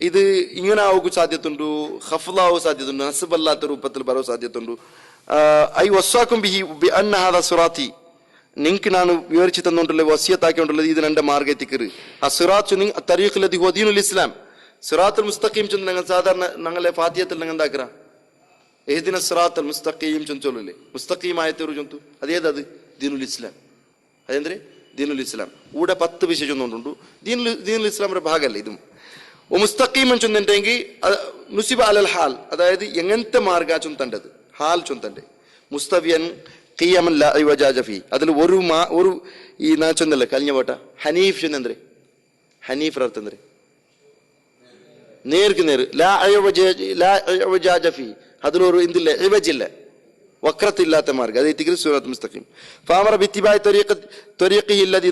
ഇത് ഇങ്ങനെ ആവുക സാധ്യതയുണ്ട്, ഖഫ്ലാവും സാധ്യതയുണ്ട്, നസ്ബല്ലാത്ത രൂപത്തിൽ ബറോ സാധ്യതയുണ്ട്. ഐ വസ്സാക്കും ബിഹി ബി അന്ന ഹാദാ സിറാത്തി, നിങ്ങൾക്ക് ನಾನು വിവരിച്ചു തന്നുകൊണ്ടുള്ള വസിയത്താക്കിക്കൊണ്ടുള്ളത് ഇത് രണ്ട് മാർഗം എത്തിക്കറ്. ആ സിറാത്ത് തരീഖ് ലദി ഹുവ ദീനുൽ ഇസ്ലാം, സിറാത്തുൽ മുസ്തഖീം ചൊന്ന് ഞങ്ങൾ സാധാരണ ഞങ്ങളെ ഫാത്തിഹത്തിൽ ഞങ്ങൾ എന്താക്കറ ഇഹ്ദിന സിറാത്തുൽ മുസ്തഖീം ചൊല്ലല്ലേ, മുസ്തഖീമായത്തെ ചൊന്തു അതേതത് ദീനുൽ ഇസ്ലാം, അതെന്തേ ദീനുൽ ഇസ്ലാം. ഇവിടെ 10 വിഷയം ചൊന്നുകൊണ്ടുണ്ട്. ദീനുൽ ഇസ്ലാമിന്റെ ഭാഗമല്ല ഇതും. മുസ്തഖീം ചൊന്നിട്ടെങ്കിൽ നുസിബ അലൽ ഹാൽ, അതായത് എങ്ങനത്തെ മാർഗ ചൊന്തണ്ടത് ഹാൽ ചൊന്തണ്ടേ. മുസ്തവിയൻ ഖിയമൻ ലാ ഇവജാജ ഫീ, അതിൽ ഒരു ഈ നാ ചൊന്നല്ലേ കഴിഞ്ഞ പോട്ട ഹനീഫ് ചൊന്നെന്തേ, ഹനീഫ് അർത്ഥം എന്തേ നേർക്ക് നേര്, ലാ ഇവജാജ ഫീ, അതിലൊരു എന്തില്ല ഇവജില്ല വക്രത്തില്ലാത്ത മാർഗം, അത് എത്തിക്കൽ സൂറത്ത് മുസ്തഖീം. ഫഅമറ ബിത്തിബാഇ ത്വരീഖിഹി അല്ലദി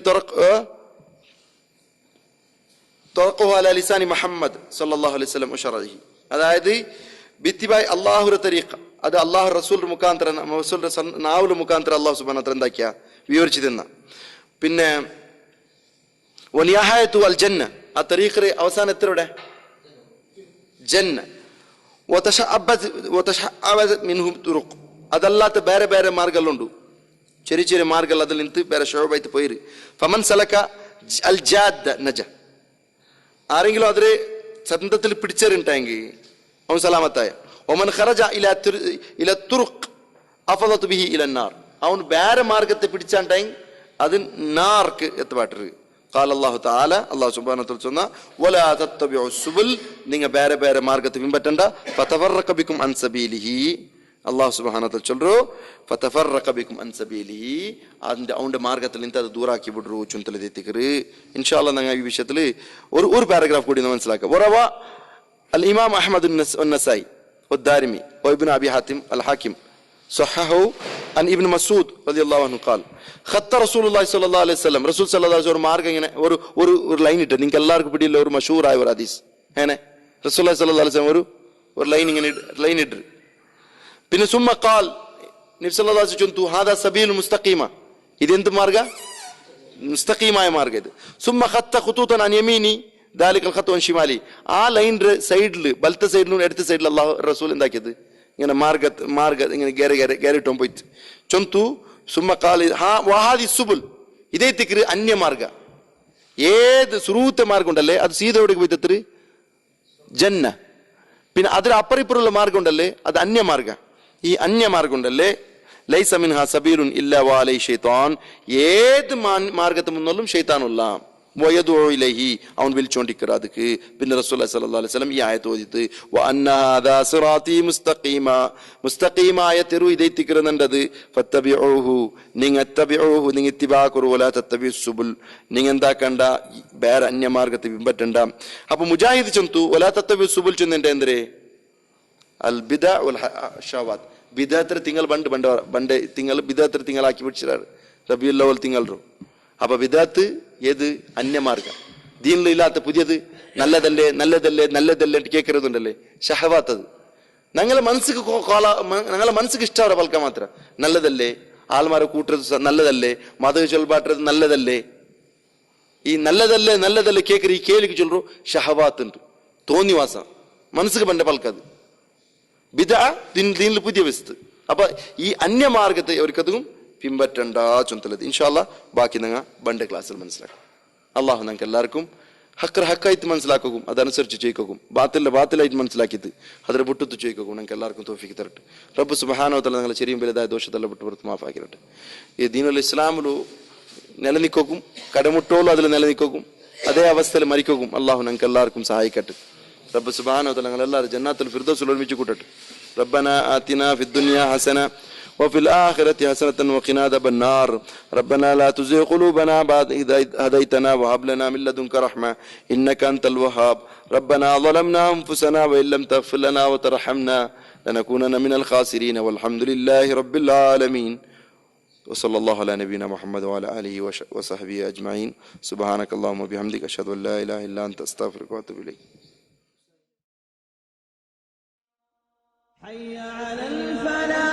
തറഖഹു അലാ ലിസാനി മുഹമ്മദ് സല്ലല്ലാഹു അലൈഹി വസല്ലം വശറഇഹി, അതായത് ബിത്തിബാഇ അല്ലാഹുവിന്റെ തരീഖ, അത് അല്ലാഹു റസൂലിന്റെ മുഖാന്തരം റസൂലിന്റെ നാവുൽ മുഖാന്തരം അല്ലാഹു സുബ്ഹാനഹു വ തആല എന്താക്കിയ വിവരിച്ചു തന്ന. പിന്നെ വനിയാഹയത്തു അൽ ജന്ന, ആ തരീഖിലെ അവസാനം എത്രയുടെ ജന്ന. മിൻഹു തുറുഖ്, അതല്ലാത്ത ಬೇರೆ ಬೇರೆ മാർഗങ്ങളുണ്ട്, ചെറിയ ചെറിയ മാർഗങ്ങൾ, അതിൽ നിന്ന് ಬೇರೆ ഷോബായിട്ട് പോയിര്. ഫമൻ സലക അൽ ജാദ്ദ നജ, ആരെങ്കിലും അതിലെ സന്തത്തിൽ പിടിച്ചെറിഞ്ഞിട്ടെങ്കിൽ അവൻ സലാമത്തായ. ഒമൻ ഖറജ ഇല തുറുഖ് അഫദത് ബിഹി ഇല നാർ, അവൻ ಬೇರೆ മാർഗത്തെ പിടിച്ചാണ്ടെങ്കിൽ അത് നാർക്ക് എത്തപ്പെട്ടത്. قال الله تعالى, അല്ലാഹു സുബ്ഹാനഹു വ തആല சொன்னா വലാ തത്തബിഉ സുബുൽ, നിങ്ങൾ ಬೇರೆ ಬೇರೆ മാർഗത്തെ പിൻപറ്റണ്ട. ഫതഫറഖ ബികും അൻ സബീലിഹി, അല്ലാഹു സുബ്ഹാനഹു വ തആല ചൊല്ലു ഫതഫറഖ ബികും അൻ സബീലിഹി, അവന്റെ മാർഗത്തിൽ നിന്ന് അത് ദൂരാക്കി വിടുറു ചുന്തലെത്തിക്കറ്. ഇൻഷാ അല്ലാഹ് ഞങ്ങൾ ഈ വിഷയത്തിൽ ഒരു പാരഗ്രാഫ് കൂടി മനസ്സിലാക്കാം. വറവ അൽ ഇമാം അഹ്മദ് അൻ-നസായി والدارمي وابن ابي حاتم الحاكم صححه عن ابن مسعود رضي الله عنه قال خط رسول الله صلى الله عليه وسلم, റസൂൽ സല്ലല്ലാഹു അലൈഹി വസല്ലം മാർഗ്ഗം ഇങ്ങനെ ഒരു ലൈൻ ഇട്ട്, നിങ്ങൾക്ക് എല്ലാവർക്കും പിടിയുള്ള ഒരു മഷൂറായ ഒരു ഹദീസ് ആണ്. റസൂലുള്ളാഹി സ്വല്ലല്ലാഹു അലൈഹി വസല്ലം ഒരു ലൈൻ ഇങ്ങനെ ലൈൻ ഇട്ട്, പിന്നെ സുമ്മ ഖാൽ, നബി സല്ലല്ലാഹു അലൈഹി വസല്ലം ചൊല്ലുന്നു ഹാദാ സബീൽ മുസ്തഖീമ, ഇതെന്ത് മാർഗ്ഗ, മുസ്തഖീമായ മാർഗ്ഗം ഇത്. സുമ്മ ഖത്ത ഖുതൂതൻ അൻ യമീനി ദാലികൽ ഖത്തു അൻ ശിമാലി, ആ ലൈനിന്റെ സൈഡിൽ വലത്തെ സൈഡിലും ഇടത്തെ സൈഡിൽ അല്ലാഹു റസൂൽ എന്താക്കിയത്, ഇങ്ങനെ മാർഗ ഇങ്ങനെ ഗേറിട്ടോ പോയിട്ട് ചൊന്തു. സുമ്മ ഖാൽ വഹാദി സുബുൽ, ഇതേ തിക്ര് അന്യമാർഗ, ഏത് സുറൂത്തെ മാർഗം ഉണ്ടല്ലേ അത് സീതയോടേക്ക് പോയിട്ട് ജന്ന. പിന്നെ അതിൽ അപ്പറിപ്പുറമുള്ള മാർഗം ഉണ്ടല്ലേ അത് അന്യമാർഗ. ഈ അന്യമാർഗം ഉണ്ടല്ലേ ലൈസ മിൻഹാ സബീലുൻ ഇല്ലാ വഅലൈഹി ശൈത്താൻ, ഏത് മാർഗത്തെ മുന്നോലും ഷൈത്താനുള്ള വയദുഇലൈഹി, അവൻ വിളിച്ചോണ്ടിരിക്കുക അതുക്ക്. പിന്നെ റസൂലുള്ളാഹി സ്വല്ലല്ലാഹു അലൈഹി വസല്ലം ഈ ആയത്ത് ഓതിയിട്ട് വഅന്ന ഹാദാ സിറാത്തി മുസ്തഖീമ, മുസ്തഖീമായ തെരു ഇതേ തിക്രനണ്ടത്. ഫത്തബിഊഹു, നിങ്ങൾ തബിഊഹു, നിങ്ങൾ ഇത്തിബാകുറു, വലാ തത്തബിഉ സുബുൽ, നിങ്ങൾ എന്താക്കണ്ട വേറെ അന്യമാർഗത്തെ പിൻപറ്റണ്ട. അപ്പൊ മുജാഹിദ് ചൊന്തു വലാ തത്തബിഉ സുബുൽ ചൊന്നിന്റെ എന്തരേ അൽ ബിദഅ വൽ ഷഹവാത്ത്, ബിദഅത്ത് തിങ്ങൾ ബണ്ട് തിങ്ങൾ ബിദഅത്ത് തിങ്ങളാക്കി പിടിച്ചാറ് റബീഉൽ അവൽ തിങ്ങളു. അപ്പൊ ബിദഅത്ത് ഏത് അന്യമാർഗം, ദീനിലില്ലാത്ത പുതിയത് നല്ലതല്ലേ നല്ലതല്ലേ നല്ലതല്ലേ കേൾക്കുന്നതുണ്ടല്ലേ ഷഹവാത്തത്. ഞങ്ങളെ മനസ്സിക്ക് ഇഷ്ടമാണ് പൽക്ക മാത്രം നല്ലതല്ലേ, ആൾമാരെ കൂട്ടുന്നത് നല്ലതല്ലേ, മത ചൊൽപാട്ടത് നല്ലതല്ലേ, ഈ നല്ലതല്ലേ നല്ലതല്ലേ കേൾക്കറി ഈ കേലിക്ക് ചൊല്ലു ഷഹവാത്ത് ഉണ്ട്, തോന്നിവാസം മനസ്സിക്ക് പണ്ട പൽക്കത് ബിദഅ ദീനിൽ പുതിയ വസ്തു. അപ്പൊ ഈ അന്യമാർഗത്തെ അവർക്കതും പിൻപറ്റണ്ട ചൊന്തലത്. ഇൻഷാ അല്ലാഹ് ബാക്കി ഞങ്ങൾ ബണ്ട് ക്ലാസ്സിൽ മനസ്സിലാക്കും. അള്ളാഹു ഞങ്ങൾക്ക് എല്ലാവർക്കും ഹക്കായിട്ട് മനസ്സിലാക്കും, അതനുസരിച്ച് ചെയ്യും. ബാത്തിലായിട്ട് മനസ്സിലാക്കിയത് അതിനെ വിട്ടുത്ത് ചെയ്യും. ഞങ്ങൾക്ക് എല്ലാവർക്കും തൗഫീഖ് തരട്ടെ. റബ്ബ് സുബ്ഹാനഹു വ തആല ഞങ്ങളെ ചെറിയ വലുതായ ദോഷത്തെല്ലാം വിട്ടുപുറത്ത് മാഫാക്കിരട്ടെ. ഈ ദീനുൽ ഇസ്ലാമിലു നിലനിൽക്കും, കടമുട്ടോളും അതിൽ നിലനിൽക്കും, അതേ അവസ്ഥയിൽ മരിക്കും. അള്ളാഹു ഞങ്ങൾക്ക് എല്ലാവർക്കും സഹായിക്കട്ടെ. റബ്ബ് സുബ്ഹാനഹു വ തആല ഞങ്ങൾ എല്ലാവരും ജന്നാത്തുൽ ഫിർദൗസിൽ ഒരുമിച്ച് കൂട്ടട്ടെ. റബ്ബനാ ആതിനാ ഫിദ് ദുനിയാ ഹസന وفي الآخرة حسنة وقنا عذاب النار. ربنا لا تزغ قلوبنا بعد إذ هديتنا وهب لنا من لدنك رحمة إنك أنت الوهاب. ربنا ظلمنا أنفسنا وإن لم تغفر لنا وترحمنا لنكونن من الخاسرين والحمد لله رب العالمين. وصلى الله على نبينا محمد وعلى آله وصحبه أجمعين. سبحانك اللهم وبحمدك أشهد أن لا إله إلا أنت أستغفرك وأتوب إليك. حي على الفلاح.